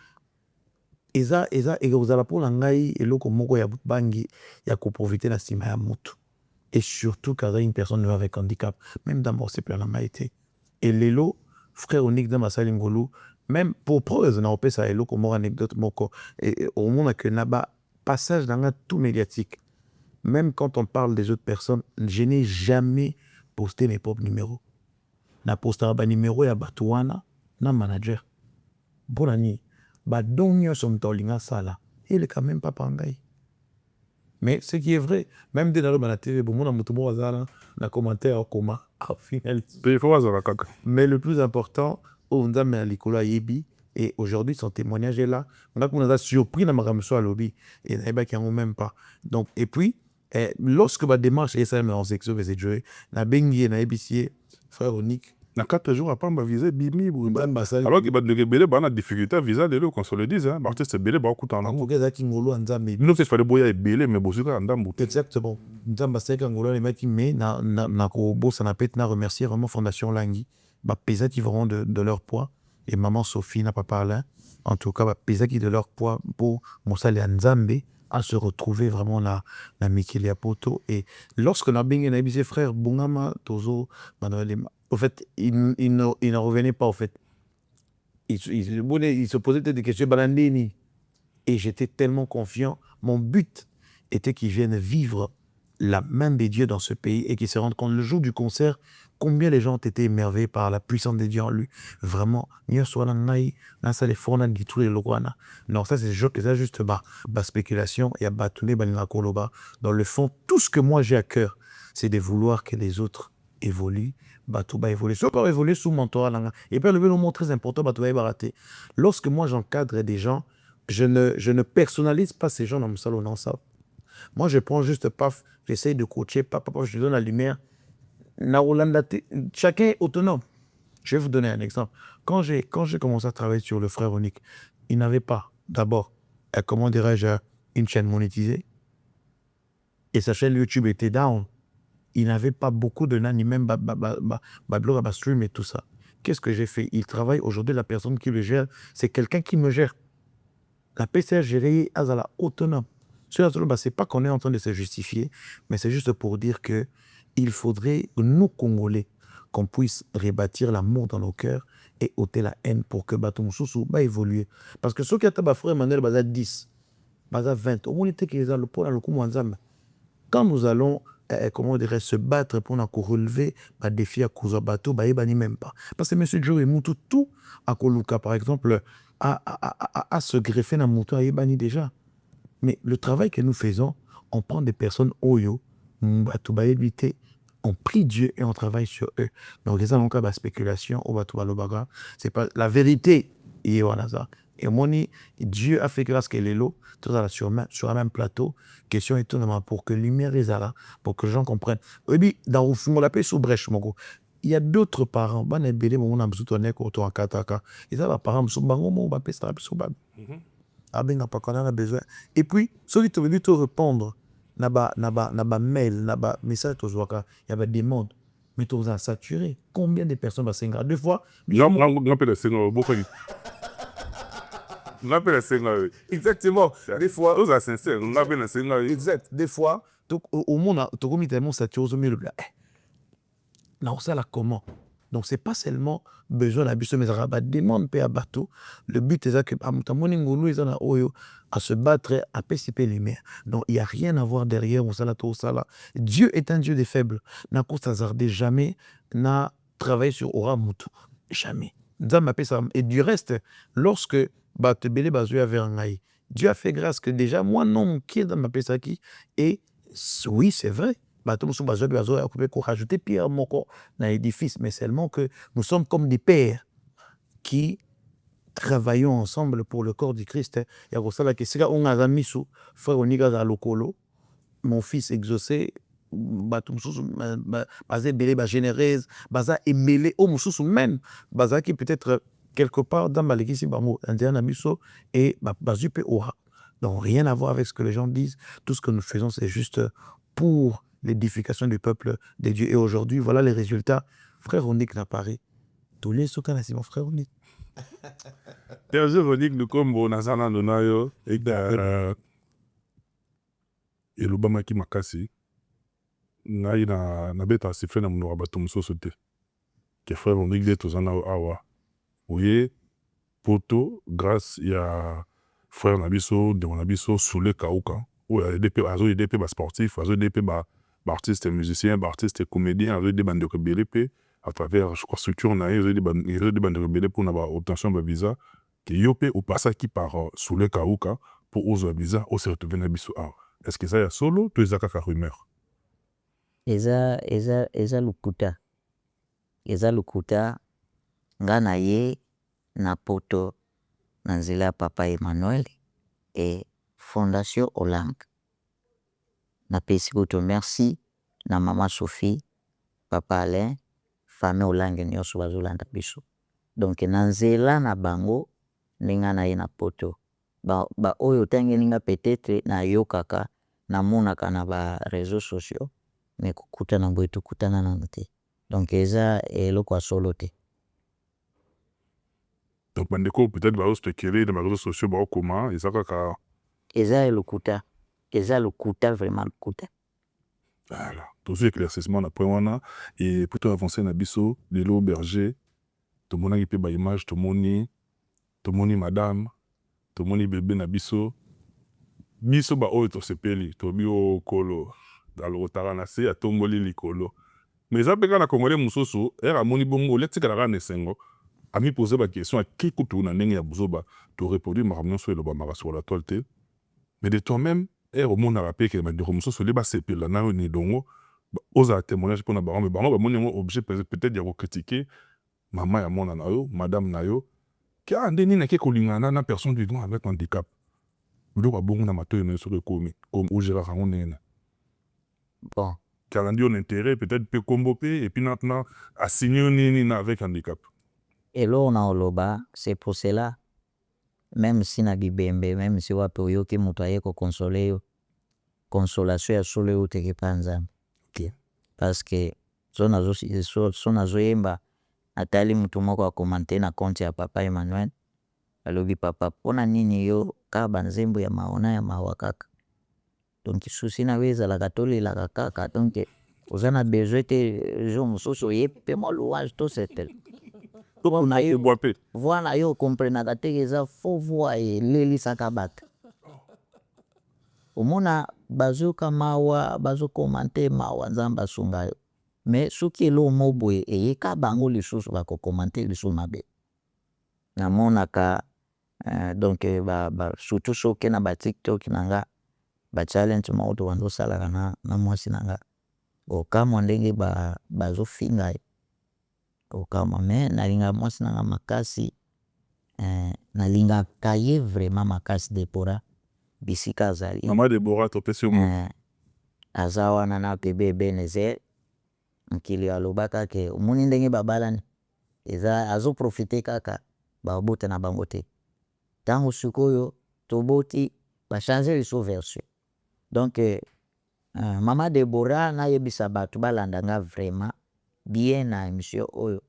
et vous allez pour l'angaï, et l'eau comme il y a bangi, il y a qu'on profiter de la stima à moto. Et surtout, quand il y a une personne avec handicap, même dans mon CP, la maïté. Et l'élo, frère, on est dans ma salle ngolo, même pour preuve, on a opé ça, l'élo, comme anecdote, et au monde, que là-bas, passage dans tout médiatique. Même quand on parle des autres personnes, je n'ai jamais posté mes propres numéros. Na posté un numéro ya Batouana, na manager. Bon année. Donyo som tolinga sala. Il est quand même pas pangai. Mais ce qui est vrai, même dès dans la TV, bon, on a mutubo azala, na commentaire au coma, au final. Mais le plus important, on a mis à l'école yebi. Et aujourd'hui, son témoignage est là. On a surpris dans ma ramso à lobby. Et il n'y a même pas. Donc, et puis, lorsque ma démarche est en section, c'est joué. Na bengi na ébicier, frère Onik. Na 4 jours après, on va viser Bimi. Alors qu'il va de difficulté à viser les lots, qu'on se le dise. L'artiste est belé, beaucoup en amour. Nous, c'est fallait boyer belé, mais beaucoup en dame. Exactement. Nzamba sek angolo les mecs mais na ko ça n'a pas été remercier vraiment Fondation Langui. Ba pesa qui vont de leur poids et maman Sophie n'a pas parlé. En tout cas, ba pesa qui de leur poids pour Moussa et Nzambe à se retrouver vraiment la Mikili à Poto. Et lorsque la Bing et ses frères, Bungama, Tozo, au fait, il ne revenait pas, au fait. Il se posait peut-être des questions, Balandini. Et j'étais tellement confiant. Mon but était qu'ils viennent vivre la main des dieux dans ce pays et qu'ils se rendent compte le jour du concert combien les gens ont été émerveillés par la puissance des dieux en lui. Vraiment, non, ça c'est juste spéculation. Il y a dans le fond, tout ce que moi j'ai à cœur, c'est de vouloir que les autres évoluent. Batouba évoluer. Ça peut évoluer sous mentorat. Et puis le mot très important, Batouba baraté. Lorsque moi j'encadre des gens, je ne personnalise pas ces gens dans mon salon, non, ça. Moi, je prends juste paf, j'essaye de coacher, paf, je donne la lumière. Chacun est autonome. Je vais vous donner un exemple. Quand j'ai commencé à travailler sur le frère Onic, il n'avait pas, d'abord, comment dirais-je, une chaîne monétisée. Et sa chaîne YouTube était down. Il n'avait pas beaucoup de ni même blog, stream et tout ça. Qu'est-ce que j'ai fait? Il travaille aujourd'hui, la personne qui le gère, c'est quelqu'un qui me gère. La PCR gérée à la autonome. C'est pas qu'on est en train de se justifier, mais c'est juste pour dire que il faudrait, nous Congolais, qu'on puisse rebâtir l'amour dans nos cœurs et ôter la haine pour que Batum Soussou va évoluer. Parce que ceux qui ont frère Emmanuel, baza 10, baza 20, au moins quand nous allons comment dirais se battre pour relever les défis à cause de bateau, ni même pas. Parce que M. Joe Moutou, tout à Koluka, par exemple, à se greffer dans Moutou à Ebani déjà. Mais le travail que nous faisons, on prend des personnes Oyo, on prie Dieu et on travaille sur eux. Donc, les gens ont la spéculation, c'est pas la vérité. Et Dieu a fait grâce qu'elle est là, sur un même plateau, question étonnamment pour que lumière les là, pour que les gens comprennent. Et dans le fond, on l'appelle sous brèche, il y a d'autres parents, besoin. Et puis, celui qui veut te répondre, naba mail, naba message, il y avait des mondes. Mais tu as saturé. Combien de personnes va s'engager? Deux fois. Exactement. Des fois. Exact. Des fois, au monde, tu as tellement saturé au milieu. Non, ça là comment? Donc, c'est pas seulement besoin d'habiter, mais ça demande à bateau. Le but est que à se battre, à participer les mers. Donc, il n'y a rien à voir derrière. Dieu est un Dieu des faibles. N'a pas hasardé jamais, n'a travaillé sur Ora Moutou. Jamais. Et du reste, lorsque Dieu a fait grâce que déjà, moi, non, qui est dans ma pesaki. Et oui, c'est vrai. Rajouter pierre dans l'édifice, mais seulement que nous sommes comme des pères qui travaillons ensemble pour le corps du Christ. Il y a ça que on a mis sous frère Oniga Lokolo, mon fils exaucé, basé belé généreuse, basé émêlé au mususu même, basé qui peut-être quelque part dans Malekisi Bamo, Indiana Miso et Bazupe Ora. Donc rien à voir avec ce que les gens disent. Tout ce que nous faisons, c'est juste pour l'édification du peuple des dieux. Et aujourd'hui, voilà les résultats. Frère Onic n'a pas tous les soukana, c'est mon frère Onic. Frère Onic, nous comme Bonazana Nonayo, et Lubama qui m'a cassé. Ngai na beta sifle na mno abatum sosote. Que frère Onic de tozana awa. Oui, poto, grâce à frère Nabiso, de mon Nabiso, Soule Kaouka, où il y a des DP sportifs, des DP artistes et musiciens, artistes et comédiens, des bandes de BLP, à travers, je crois, structure, il y a des bandes de BLP pour avoir obtention de visa, qui yopé au passage qui par Soule Kaouka, pour oser visa, au se retrouver Nabiso. Est-ce que ça y a solo, tu es à la rumeur? Eza lukuta. Eza lukuta. Nga na ye na poto na nzela papa Emmanuel et Fondation Olang. Na pesi kuto merci na mama Sophie, papa Alain, famille Olang nyonso bazolanda biso. Donc na nzela na bango ndinga na ye na poto. Ba oyo tangeninga peut-être na yokaka na monaka na ba réseaux sociaux mais kukuta na boy tukutana na te. Donc eza eloko solo te. Donc, peut-être que vous avez dans les réseaux sociaux, comment, et ça, Eza elokuta. eza lokuta vraiment lokuta. Voilà. Toujours éclaircissement après wana et plutôt avancer na biso lelo berger tomonaki mpe baimage tomoni madame tomoni bebe na biso baoyo tosepeli tobi o kolo alotaka na se atomboli likolo mais eza mpe kaka na congolais mosusu ere amoni bongo olia tikalaka na esengo amipose baquestion ake kutu na ndenge ya buzoba toreproduire makambo nyonso elobamaka sur la toile te mais de toi-même ere omonaka mpe ke bandeko mosusu olie basepela nayo na edongo ozala témoignage mpona bango mais bango bamoni yango objet peut-être ya kokritike mama ya mwana na yo madame na yo ke nde nini ake kolingana na personne vivant avec handicap biloko abongo na matoyi na yo soki ekomi comme ogéraka yango ndenge na Bon, kala ndi on intérêt peut-être mpe kombo mpe et puis na asigne yo nini na avec handicap eloko na oloba c'est pour cela même si na bibembe même si wapi oyoki moto aye kokonsole yo consolation ya solo euteki mpa nzambe. Ok. Parce que so nazoyemba atali mutu moko akomante na compte ya papa Emmanuel alobi papa mpona nini yo kaka banzembo ya maona ya mawa kaka donc susi na yo ezalaka tolelaka kaka donc oza na besoin te jour mosusu oyebi mpe mwa louange tosetela na yo ebwa mpe voi na yo okomprenaka teke eza faux voi elelisaka bato omona bazoyoka mawa bazokomante mawa nzambe asunga yo mais soki eloko mo boye eyeka bango lisusu bakokomante lisusu mabe namonaka donc surtout soki na batiktok na nga bachallenge moko tobanda osalaka na mwasi na nga okamwa ndenge bazofinga ye okamwa mais nalingaka mwasi na nga makasi nalingaka ye vraiment makasi Debora bisika azali mama Debora topesi yo aza wana na bebe Ebenezer mokili alobaka ke omoni ndenge babalani eza azoprofite kaka babota na bango te ntango sikoyo toboti bachange liso version donc mama Debora nayebisa bato balanda nga vraiment bien na émission oyo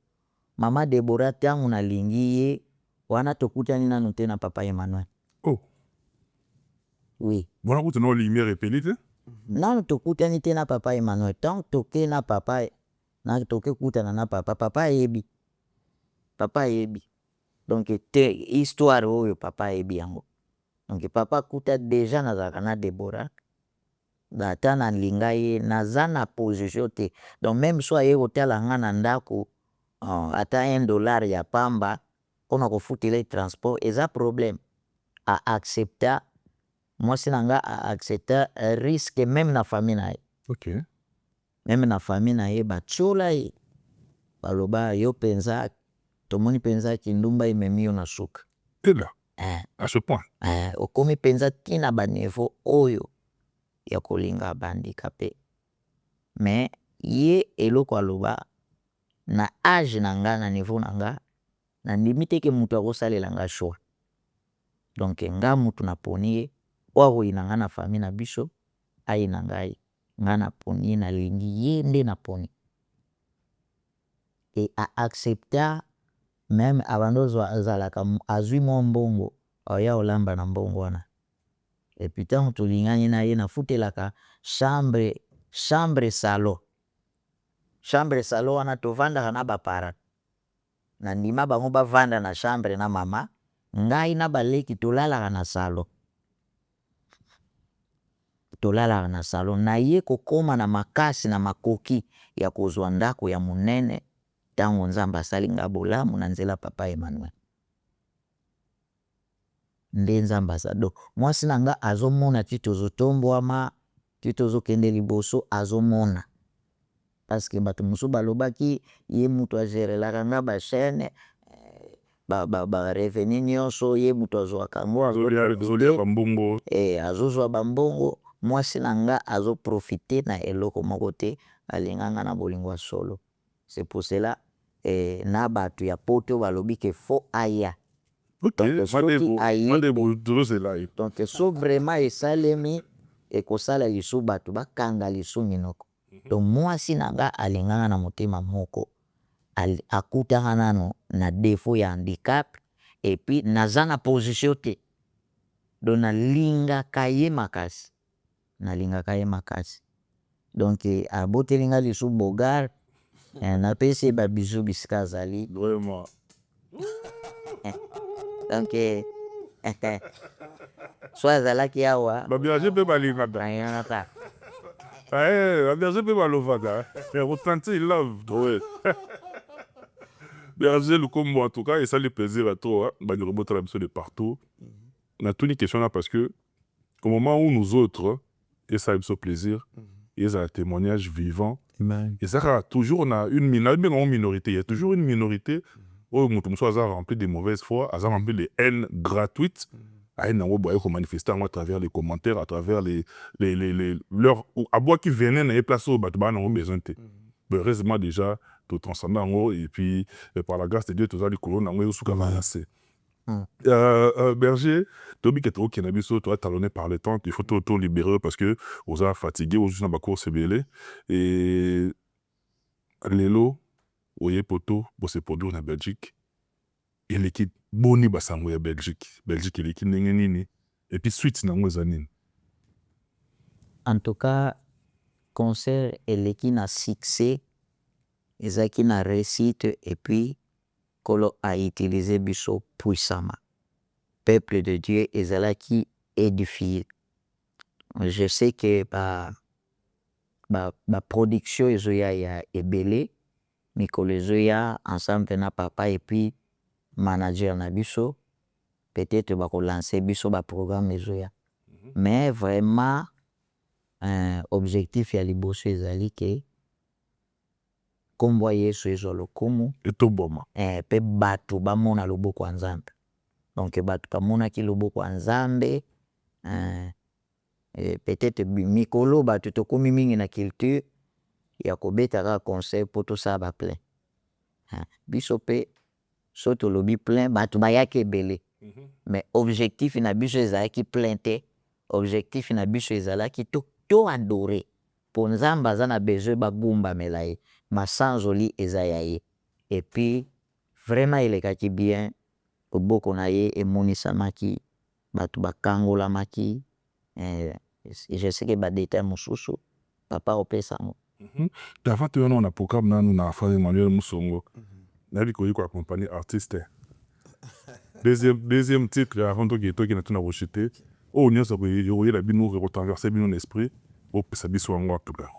mama Debora ntango nalingi ye wana tokutani nanu te na papa Emmanuel. Oh. Oui. Bona kutu na lumière epeli te nanu tokutani te na papa Emmanuel ntango toke na papa na toke kutana na papa ayebi donc te histoire oyo papa ayebi yango donc papa kuta déjà nazalaka na Debora ata nalinga ye naza na position te donc même so aye kotala nga na ndako ata $1 ya pamba mpona kofutela transport eza problème aaccepta mwasi na nga aaccepta risque même na famille na ye. ok Meme na famille na ye batiola ye baloba yo mpenza tomoni mpenza kindumba ememi yo na suka tela à ce point okomi mpenza ntina baniveau oyo ya kolinga bahandikape mais ye eloko aloba na age na nga na niveau na nga nandimi teke moto akosalela nga choix donc nga motu naponi ye oyo akoyina nga na famille na biso ayina ngai nga naponi ye nalingi ye nde naponi e aaccepta même abanda azalaka azwi mwa mbongo oya olamba na mbongo wana epuis ntango tolingani na ye nafutelaka chambre salon wana tovandaka na bapara nandima bango bavanda na chambre na mama ngai na baleki tolalaka na salon na ye kokóma na makasi na makoki ya kozwa ndako ya monene ntango nzambe asali nga bolamu na nzela papa Emmanuel nde nzambe asado mwasi na nga azomona ti tozotombwama ti tozokende liboso azomona parce que bato mosusu balobaki ye moto agerelaka nga bachaine barevenu nyonso ye moto azwaka yango azozwa bambongo mwasi na nga azoprofite na eloko moko te alinganga na bolingo ya solo c'est pour cela na bato ya poto balobi ke fo aya donc so vraiment esalemi ekosala lisu bato bakanga lisu minoko donc mwasi na nga alinganga na motema moko akutaka nano na défaut ya handicap epuis naza na position te donc nalingaka ye makasi nalingaka ye makasi. Donc aboteli nga lisu bogar napesi ye babizu bisika azali. Vraiment. Donc so azalaki awa Baberger mpe balingaka. ayangaka Baberger mpe balovaka. Mais retentir love. Ouais. Berger Lukombo, en tout cas, et ça le plaisir à toi, bah, de remonter la mission de partout. On a toutes les questions là parce que, au moment où nous autres, et ça a ce plaisir, et ça a un témoignage vivant, et ça a toujours, on a une minorité, il y a toujours une minorité où on a rempli des mauvaises foi, a rempli des haines gratuites, à manifester à travers les commentaires, à travers leurs, à bois qui venaient, n'avaient place au bâtiment, on a besoin de. Heureusement déjà, tout transcendant en haut, et puis par la grâce de Dieu, tout ça, les colonnes, on a Berger, Tobi Ketro Kenabiso, toi talonné par le temps, il faut tout libérer parce que vous avez fatigué, vous avez course belé. Et Lelo, Oye Poto, c'est produit en Belgique. Et l'équipe Boni Bassango en Belgique. Belgique, l'équipe Nengenini. Et puis suite, Nangozanin. En tout cas, concert et l'équipe a succès, et na réussite, et puis Kolo a utilisé Bisso puissamment. Peuple de Dieu, ezalaki édifié. Je sais que ba production ezoya ya ebele, mikolo ezoya ensemble na papa et puis manager na biso, peut-être bako lancer biso ba programme ezoya. Mais vraiment objectif ya liboso ezali ke kombo Yesu ezwa lokumu Et tout bon. pe bato bamona loboko ya Nzambe. Donc bato bamonaki loboko ya Nzambe, peut-être mikolo bato tokomi mingi na culture ya kobetaka concert po tosala ba plein. Biso pe so tolobi plein bato bayaki ebele. Mais objectif na biso ezalaki plein te. Objectif na biso ezalaki to adorer. Po Nzambe aza na besoin bagumbamela ye. Masanzoli eza ya ye. Et puis vraiment elekaki bien. Loboko na ye emonisamaki, bato bakangolamaki. Je sais que badeta mosusu papa opesa ngo. Avant de on a programme là, nous avons Emmanuel Moussongo. Nous avons accompagné artiste. Deuxième titre, avant de qui n'a tout rejeté. Oh, nous avons la bino retraversé bien l'esprit. Oh, ça biso en tout cas.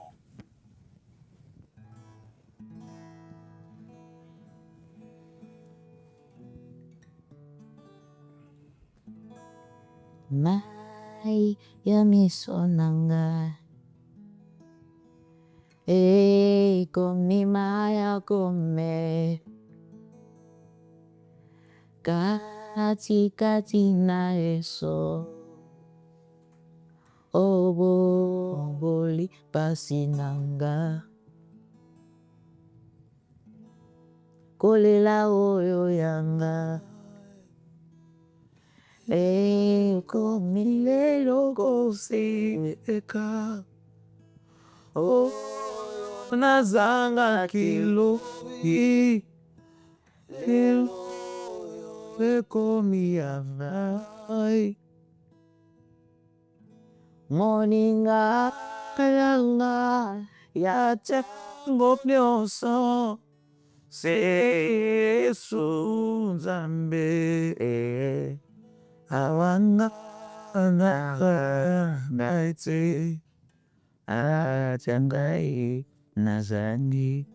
Mai ya miso nanga komi maya kome kati na eso oboli pasi nanga kolela oyo yanga komi lelo koseka nazanga kilo komi yanga moninga yanga ya tembo nyonso Yesu Nzambe awanga naite changai nazani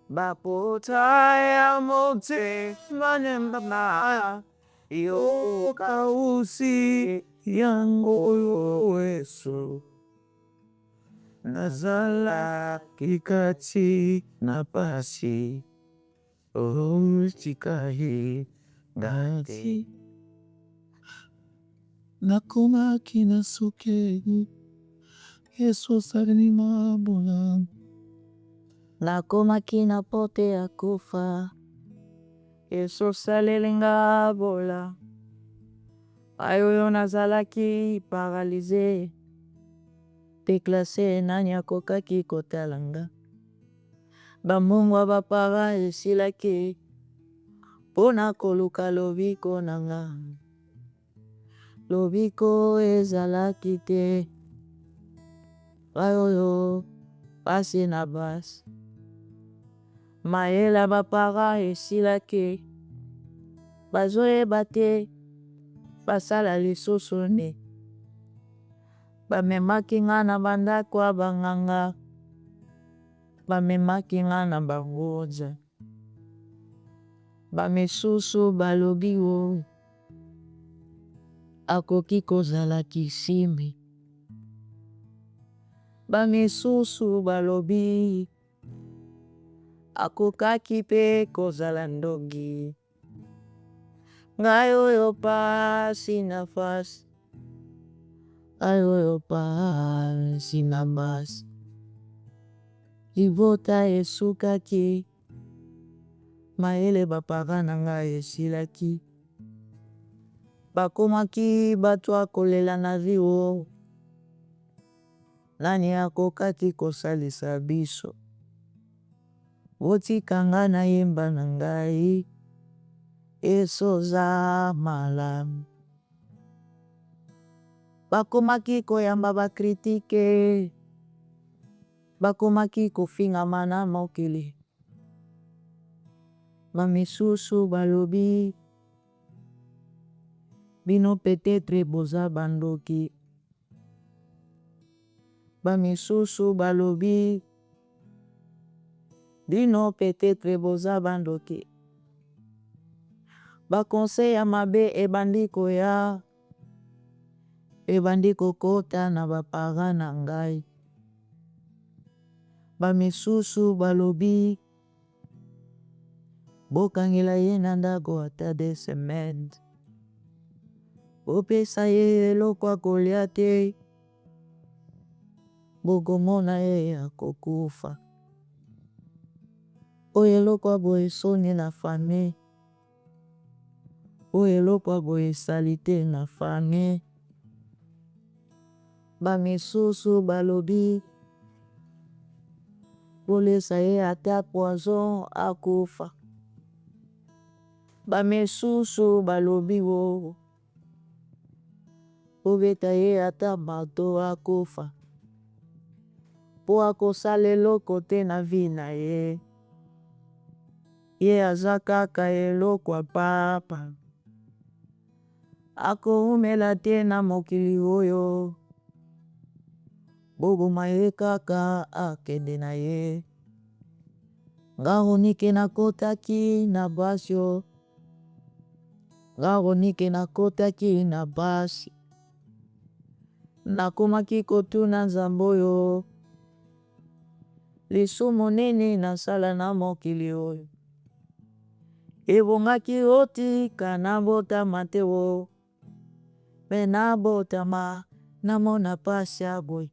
bapota ya mote manemba yo kausi yango Yesu nazala kikati na pasi chikahi ngati nakoma kinasuke Yesu salini mabula nakoma kina pote ya kufa Yesu salelinga bola ayoyo nazalaki paralize déclassé nani akokaki kotalanga bamongwa bapara esilaki mpona koluka lobiko nanga lobiko ezalaki te ngai oyo pasi na basi mayele ya bapara esilaki bazoyeba te basala lisusu nini bamemaki nga na bandako ya banganga bamemaki nga na bangonza bamisusu balobi o akoki kozala kisimi bamisusu balobi akokaki mpe kozala ndongi ngai oyo pasi na fasi ngai oyo pasi na basi libota esukaki mayele bapara na ngai esilaki bakomaki bato akolela na rio nani akokaki kosalisa biso botika nga nayemba na ngai esoza malamu bakomaki koyamba bakritike bakomaki kofingama na mokili bamisusu balobi bino petetre boza bandoki bamisusu balobi bino petetre boza bandoki bakonse ya mabe ebandi koya ebandi kokota na bapara na ngai bamisusu balobi bokangela ye na ndako ata de semaine bopesa ye eloko akolia te bokomona ye akokufa oyo eloko aboye soni na fami oyo eloko aboye esali te na fami bamisusu balobi bolesa ye ata poison akufa bamisusu balobi o bobeta ye ata marto akufa mpo akosala eloko te na vi na ye ye aza kaka eloko apapa akoumela te na mokili oyo boboma ye kaka akende na ye ngaronike nakotaki na basi o ngaronike nakotaki na basi nakomaki kotuna nzambe oyo lisumu nini nasala na mokili oyo ebongaki otika nabotama te o me nabotama namona pasi ya boye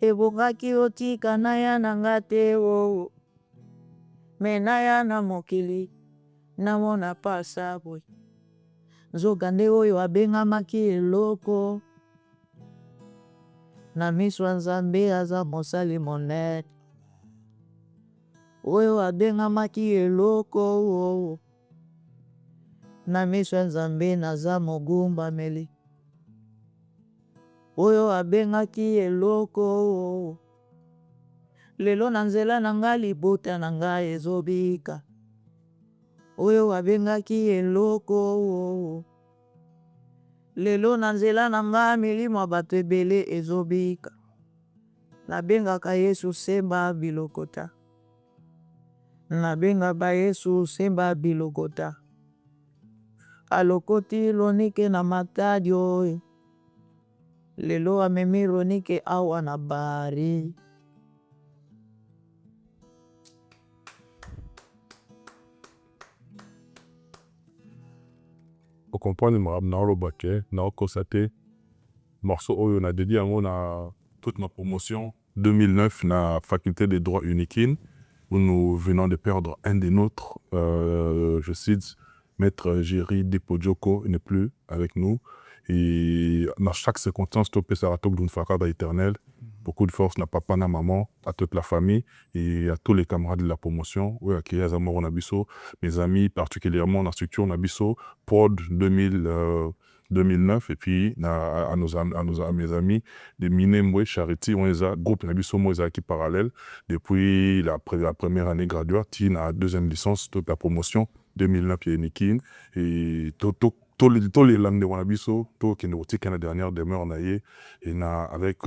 ebongaki otika naya na nga te o me naya na mokili namona pasi ya boye nzokande oyo abengamaki eloko na miso ya nzambe aza mosali monene oyo abengamaki eloko o na miso ya nzambe naza mogumbameli oyo abengaki eloko o lelo na nzela na ngai libota na ngai ezobika oyo abengaki eloko o lelo na nzela na ngai milimo ya bato ebele ezobika nabengaka yesu semba bilokota nabengaka yesu semba bilokota alokoti lonike na matadi oyo lelo amemi lonike awa na bari ocomprendre naoloba ke naokosa te morceau oyo na dédié yango na toute ma promotion 2009 na faculté des droits uniquine où nous venons de perdre un des nôtres, je cite Maître Géry Depodjoko n'est plus avec nous. Et dans chaque circonstance, tout peut s'arrêter d'une facade éternelle. Beaucoup de force, na papa, na maman, à toute la famille et à tous les camarades de la promotion. Oui, à Kiya Zamoro Nabiso, mes amis, particulièrement dans la structure Nabiso, Prod 2000, 2009 et puis à mes amis de Minembwe Charity on les a groupe na biso mo qui parallèle depuis la première année graduate ti na deuxième licence toute la promotion 2009 et Nikin et tous les langues de wana biso to qui nous tika na dernière demeure na ye et na avec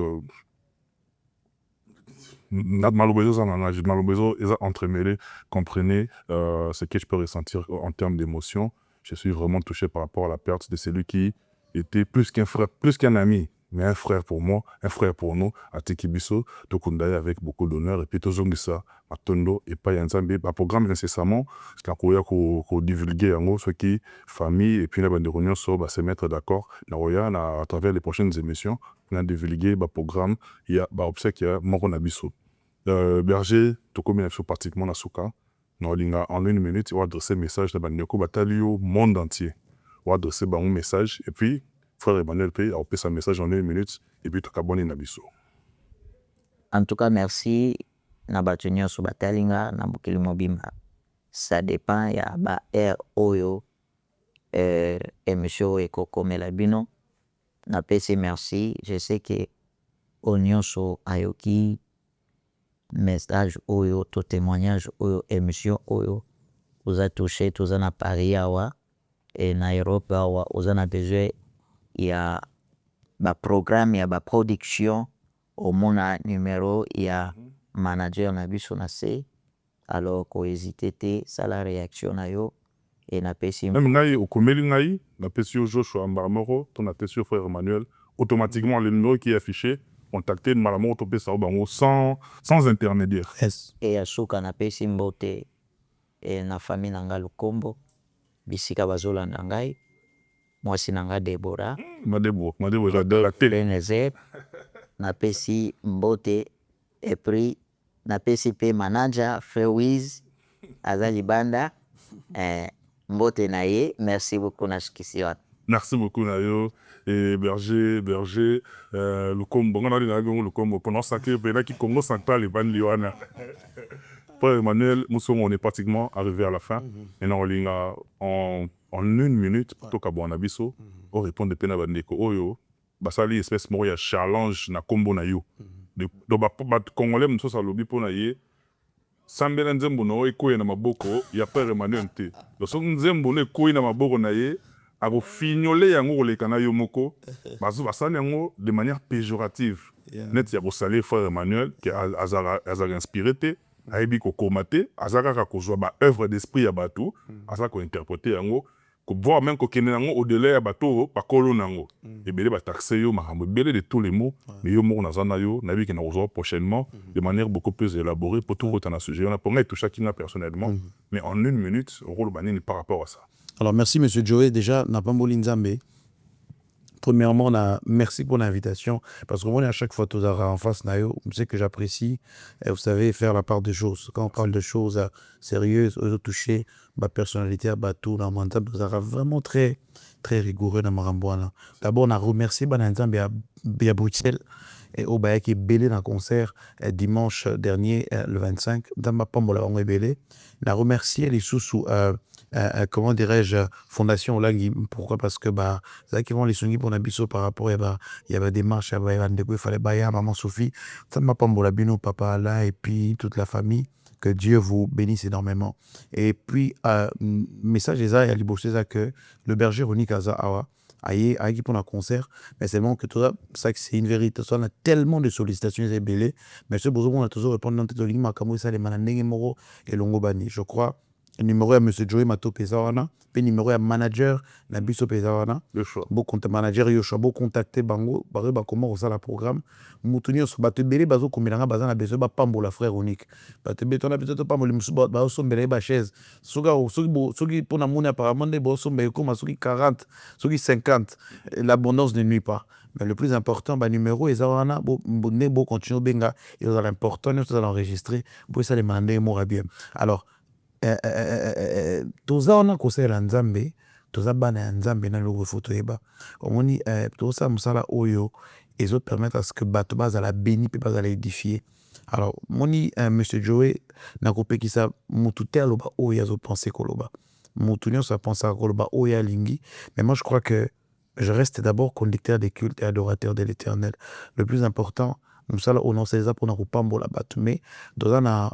malobezo eza entremêlé comprenez ce que je peux ressentir en termes d'émotion. Je suis vraiment touché par rapport à la perte de celui qui était plus qu'un frère, plus qu'un ami, mais un frère pour moi, un frère pour nous, à Tekibiso, Tokundaye avec beaucoup d'honneur, et puis Tozongisa, Matondo, et pas Yanzambe, un programme nécessairement, c'est qu'on divulguer en gros, ce qui, famille, et puis la bande de réunion, se mettre d'accord, à travers les prochaines émissions, on a divulgué, programme, il y a, obsèque, il y a Moronabiso. Berger, Tokomi pratiquement na Souka, en une minute, on va adresser un message au monde entier. On va adresser un message. Et puis, frère Emmanuel P. a opéré sa message en une minute. Et puis, tout abonné Nabiso. En tout cas, merci. Nabatunyo sur Batalinga, Nabukili Mobimba. Ça dépend, il y a R. Oyo, émission Ekoko Melabino. Napesi merci. Je sais que Onyo so Ayoki. Message oyo, tout témoignage oyo, émission oyo, vous a touché, tout en a Paris awa, et na Europe awa, vous en a besoin, il y a ba programme, il y a ba production, au mona numéro, il y a manager na biso na se, alors ko hésité te, ça la réaction na yo, et na pesi. Même ngai, au komeli ngai, na pesi yo Joshua Mbaramoro, ton a pesi yo frère Emmanuel, automatiquement le numéro qui est affiché, contacter Malamoro Topé Saobango sans intermédiaire. Yes. Et à Souka na pesi mbote et na famille nanga Lukombo, bisika bazola nangai, mwasi nanga Deborah. Madebo, j'adore la télé. Benezer, na pesi mbote et puis na pesi pe manager Frewiz Azali Banda, mbote na ye, merci beaucoup na shikisiwa. Merci beaucoup Nayo. Et Berger, le Combo, le Combo, pendant ça que qui Congo central et Van Liwana. Frère Emmanuel, on est pratiquement arrivé à la fin. Maintenant, en une minute, plutôt qu'à Boanabiso, on répond de peine à Bandeko. Oyo, basali espèce de challenge na combo na yo. Donc, Congolais, nous sommes à l'obi pour naïe. Sambela Nzembo no ekoye na maboko, ya Père Emmanuel te. Donc, Nzembo no ekoye na maboko naïe. Abo fignolé yango le kana yo moko bazo basali yango de manière péjorative net ya bosali frère Emmanuel qui azara inspiré te aibi ko komate azaka ka kozwa ba œuvre d'esprit ya bato azaka ko interpréter yango ko voir même ko kene yango au-delà ya bato pa kolo nango ebele ba taxer yo makambo ebele de tous les mots mais yo moko nazana yo nabi ke na kozwa prochainement de manière beaucoup plus élaborée pour tout autant à sujet on a pour tout chacun personnellement mais en une minute au rôle banini par rapport à ça. Alors, merci, M. Joey. Déjà, Napamboli Nzambe. Premièrement, merci pour l'invitation. Parce que moi, à chaque fois, tout en face, Nayo, je sais que j'apprécie, vous savez, faire la part des choses. Quand on parle de choses sérieuses, toucher ma personnalité à Batou, dans mon temps, vous vraiment très, très rigoureux dans Marambouana. D'abord, on a remercié Bananzambe à Bruxelles et au Bayak qui est belé dans le concert dimanche dernier, le 25, dans ma Pambola, on est belé. On a remercié les sous comment dirais-je, fondation là, pourquoi? Parce que c'est ça qui vont les soigner pour Nabiso par rapport il y avait des marches, il fallait bailler à maman Sophie, ça m'a pas Bino, papa là et puis toute la famille, que Dieu vous bénisse énormément. Et puis message est ça, il y a libéré ça que le berger Ronique Aza Awa aïe pour un concert, mais c'est bon que tout ça que c'est une vérité, ça on a tellement de sollicitations et belé, mais ce besoin on a toujours répondu dans tes lignes makamou ça les mananenge moro et longo bani, je crois. Numéro à M. Joey Mato Pesawana, puis numéro à manager Nabiso Pesawana. Le choix. Beaucoup de manager Yoshua, beaucoup contacté Bango, comment on ça le programme. Moutounio sur Batebele, Bazo, Kombinanga, Bazan, a besoin de Pambo, la frère unique. Batebele, on a besoin de Pambo, Bazo, Sombele, Bachez. Sogi, pour Namouni, apparemment, des Bosso, mais comme Sogi 40, Sogi 50. L'abondance ne nuit pas. Mais le plus important, numéro, et Zawana, Bo, continue, Benga, il y a l'important, nous allons enregistrer, pour ça, les mandés, mort bien. Alors, toza on a conseillé Nzambe toza bana Nzambe na logo photo eba omoni toza musala oyo et autres permettre à ce que bato base à la béni peut pas à l'édifier. Alors moni monsieur Joey na kopeki sa mutu te aloba oyo azo penser koloba mutu nyo sa penser koloba oyo lingi mais moi je crois que je reste d'abord conducteur des cultes et adorateur de l'Éternel. Le plus important, nous sommes au nom César pour nous pambola battu. Mais dans un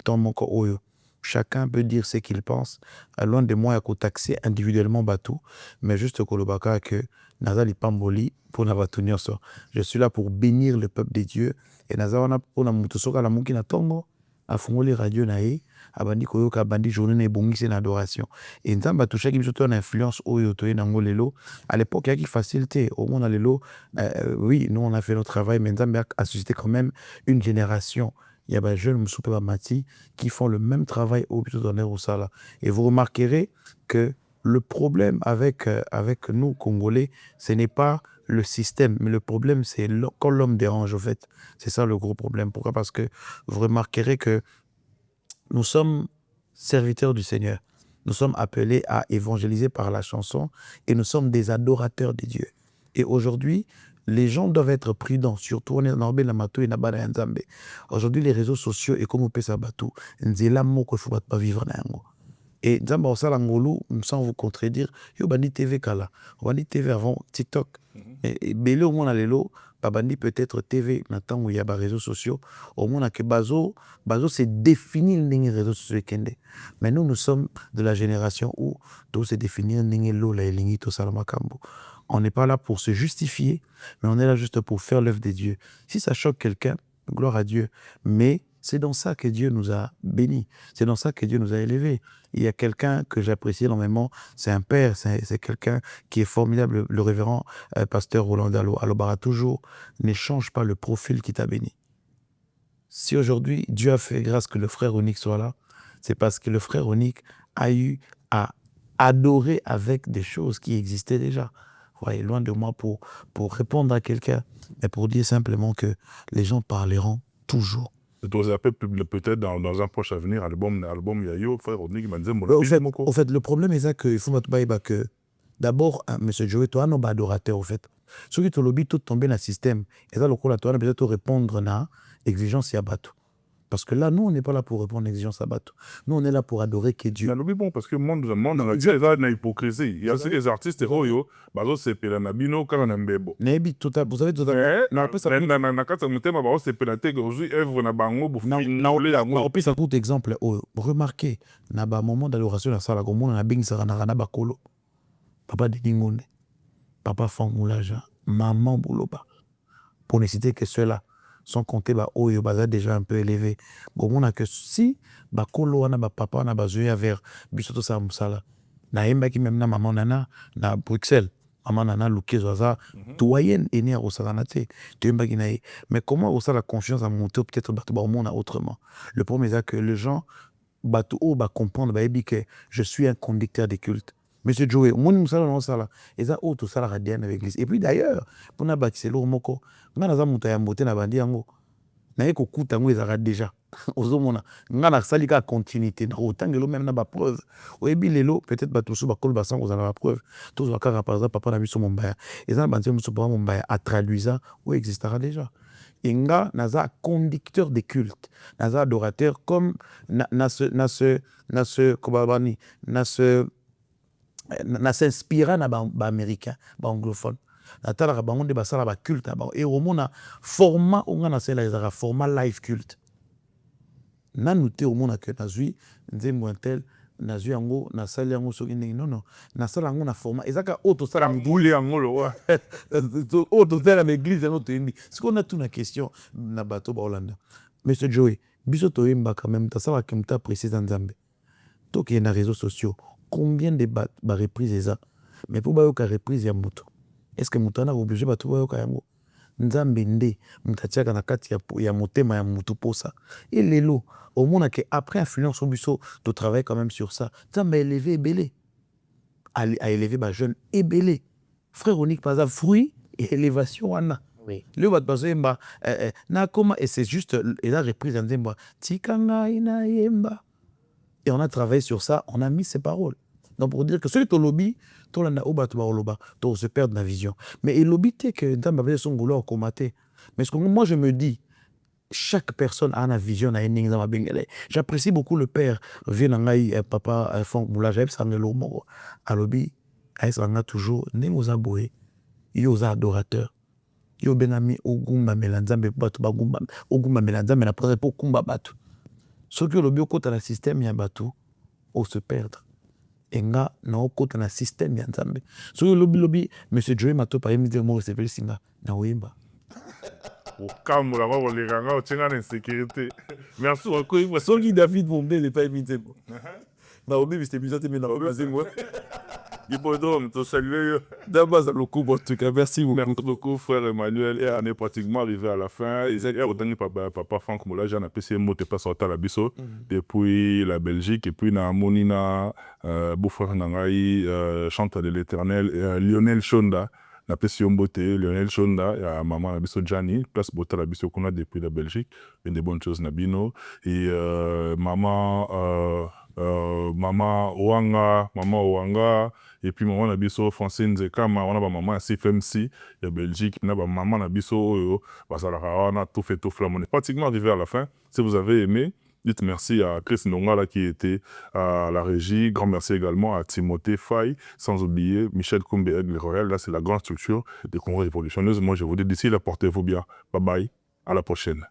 temps moko oyo, chacun peut dire ce qu'il pense. Loin de moi, il y a taxer individuellement bateau, mais juste que le baka que nazali pamboli pour na batu nyonso. Je suis là pour bénir le peuple de Dieu et nazana pour na mutu soka la muki na tongo afungoli radio na ye abandi koyoka abandi journée na ebongisi na adoration et nzamba touchaki biso to na influence oyo toye nango lelo à l'époque yaki facilité au monde lelo oui nous on a fait notre travail mais nzamba a suscité quand même une génération. Il y a des jeunes Moussoupe Mati qui font le même travail au but de au Sala. Et vous remarquerez que le problème avec nous, Congolais, ce n'est pas le système, mais le problème, c'est quand l'homme dérange, en fait. C'est ça le gros problème. Pourquoi? Parce que vous remarquerez que nous sommes serviteurs du Seigneur. Nous sommes appelés à évangéliser par la chanson et nous sommes des adorateurs de Dieu. Et aujourd'hui, les gens doivent être prudents, surtout on est dans la mato et na nzambe. Aujourd'hui, les réseaux sociaux et comme on peut s'abattre, nzela moko faut pas vivre na yango. Et nzamba osala ngolu, sans vous contredire, yo bandi TV kala, bandi TV avant TikTok. Et belé au monde lelo, bandi peut-être TV maintenant où il y a des réseaux sociaux, au monde que bazo c'est définir les réseaux sociaux kende. Mais nous sommes de la génération où tout c'est définir les lo la elingi to salama kambo. On n'est pas là pour se justifier, mais on est là juste pour faire l'œuvre de Dieu. Si ça choque quelqu'un, gloire à Dieu. Mais c'est dans ça que Dieu nous a bénis. C'est dans ça que Dieu nous a élevés. Il y a quelqu'un que j'apprécie énormément, c'est un père, c'est quelqu'un qui est formidable, le révérend pasteur Roland Alobara, toujours, ne change pas le profil qui t'a béni. Si aujourd'hui, Dieu a fait grâce que le frère Onyx soit là, c'est parce que le frère Onyx a eu à adorer avec des choses qui existaient déjà. Ouais, loin de moi pour répondre à quelqu'un, mais pour dire simplement que les gens parleront toujours. Peut-être dans un proche avenir, album Yayo, frère Onyx, m'a dit, au fait, le problème est ça qu'il faut que d'abord, M. Joey, toi, non, adorateur, au fait. Ceux qui te lobby, tout tomber dans le système, et ça, le coup, là, toi, on a besoin de répondre à l'exigence et à bateau. Parce que là, nous, on n'est pas là pour répondre à l'exigence à bateau. Nous, on est là pour adorer que Dieu. Mais bon, parce que le monde dans la hypocrisie. Il y a des artistes, c'est Pelanabino, Karanambebo. Vous savez, tout à fait. Ça tout exemple. Remarquez, dans un moment d'adoration, dans la salle, on a bien Bakolo. Papa Deningonde, Papa Fangoulaja, Maman Bouloba. Pour ne citer que ceux-là. Sans compter oyo baza déjà un peu élevé. Bon, on a que si bakolo wana papa na bazoya vers bisoto sa musala. Na yemba ki même na maman nana na Bruxelles. Maman nana luke zaza doyenne ene au salanate. Tu yemba ki na ye. Mais comment on a la confiance à monter peut-être bato ba monde autrement. Le problème est que les gens bato o ba comprendre ba yebi que je suis un conducteur des cultes. Monsieur Joey, mon musala non sala. Et ça auto sala radienne avec l'église. Et puis d'ailleurs, pour na bâti lo moko, ngana za muta ya mbote na bandi yango. Na yeko kuta ngo ezara déjà. Ozomona, ngana sali ka continuité na otangelo même na ba preuve. Oyebi lelo peut-être ba tous ba kol ba sang ozana ba preuve. Tous ba kara par exemple papa na biso mombaya. Et ça bandi muso papa mombaya a traduisa ou existera déjà. Inga naza conducteur des cultes, naza adorateur comme na ce kobabani, na s'inspirant na ba américain, ba anglophone. Na tala ba ngonde ba sala ba culte ba et au mona format on na sala ezara format live culte. Na noté au mona que nazui nzembo intel nazui yango na sala yango soki ndenge non na sala yango na format ezaka auto sala mbouli yango lo wa auto sala l'église yango to indi. Ce qu'on a tout na question na bato ba Hollande. Monsieur Joey, biso to yemba quand même ta sala kimta précise nzambe. To ki na réseaux sociaux. Combien de reprises ça? Mais pour bayoka reprise ya moto. Est-ce que moto na obligé ba to bayoka yango? Nzambe nde mutatiaka na kati ya motema ya mutu posa. Et lelo au monde que après influence au biso de travailler quand même sur ça. Nzambe élevé ebelé. A élevé ba jeune ebelé. Frère Onyx par exemple fruit et élévation wana. Oui. Le bat bazemba na comment et c'est juste et la reprise nzemba tikanga ina yemba. Et on a travaillé sur ça, on a mis ces paroles. Donc pour dire que celui qui lobby, tout le monde se perd dans la vision. Mais il lobby que dans ma son goulot comaté. Mais ce que moi je me dis, chaque personne a une vision, a une dans ma bengale. J'apprécie beaucoup le père, papa, fond moulage, ça me l'a à lobby. aesanga toujours ndenge oza boye yo oza adorateur yo benami ogumbamela nzambe mpo bato ogumbamela nzambe na priere mpo okumba bato soki olobi okota na systeme ya bato ose perdre enga na okota na systeme ya nzambe soki olobi monsieur Joey Matopa yemi te mo receveli singa na oyemba okambola ngo kolekanga otienga na insécurité merci okoyeba soki David Bombele epai yemi te na obebisa biso te me na obebazengo Hippodrome, te saluer. D'abord, beaucoup, en tout cas, merci beaucoup. Merci beaucoup, frère Emmanuel. Et on est pratiquement arrivé à la fin. Et au dernier papa Franck Moula, j'en ai passé un mot, t'es pas sorti à la bisso. Depuis la Belgique, et puis na Monina, beau-frère Nangaï, chanteur de l'éternel, Lionel Shonda. Na pesi Mbote, Lionel Shonda, et maman na biso Gianni, place Bota la biso qu'on a depuis la Belgique. Une des bonnes choses Nabino. Et maman Ouanga, et puis maman na biso Francine Nzekama, on a ba maman à CFMC, de Belgique, on a ba maman na biso, on a tout fait tout flamme. On est pratiquement arrivé à la fin. Si vous avez aimé, dites merci à Chris Nongala qui était à la régie. Grand merci également à Timothée Faye, sans oublier Michel Koumbe Aigle Royal. Là, c'est la grande structure des congrès révolutionneuses. Moi, je vous dis d'ici là, portez-vous bien. Bye bye. À la prochaine.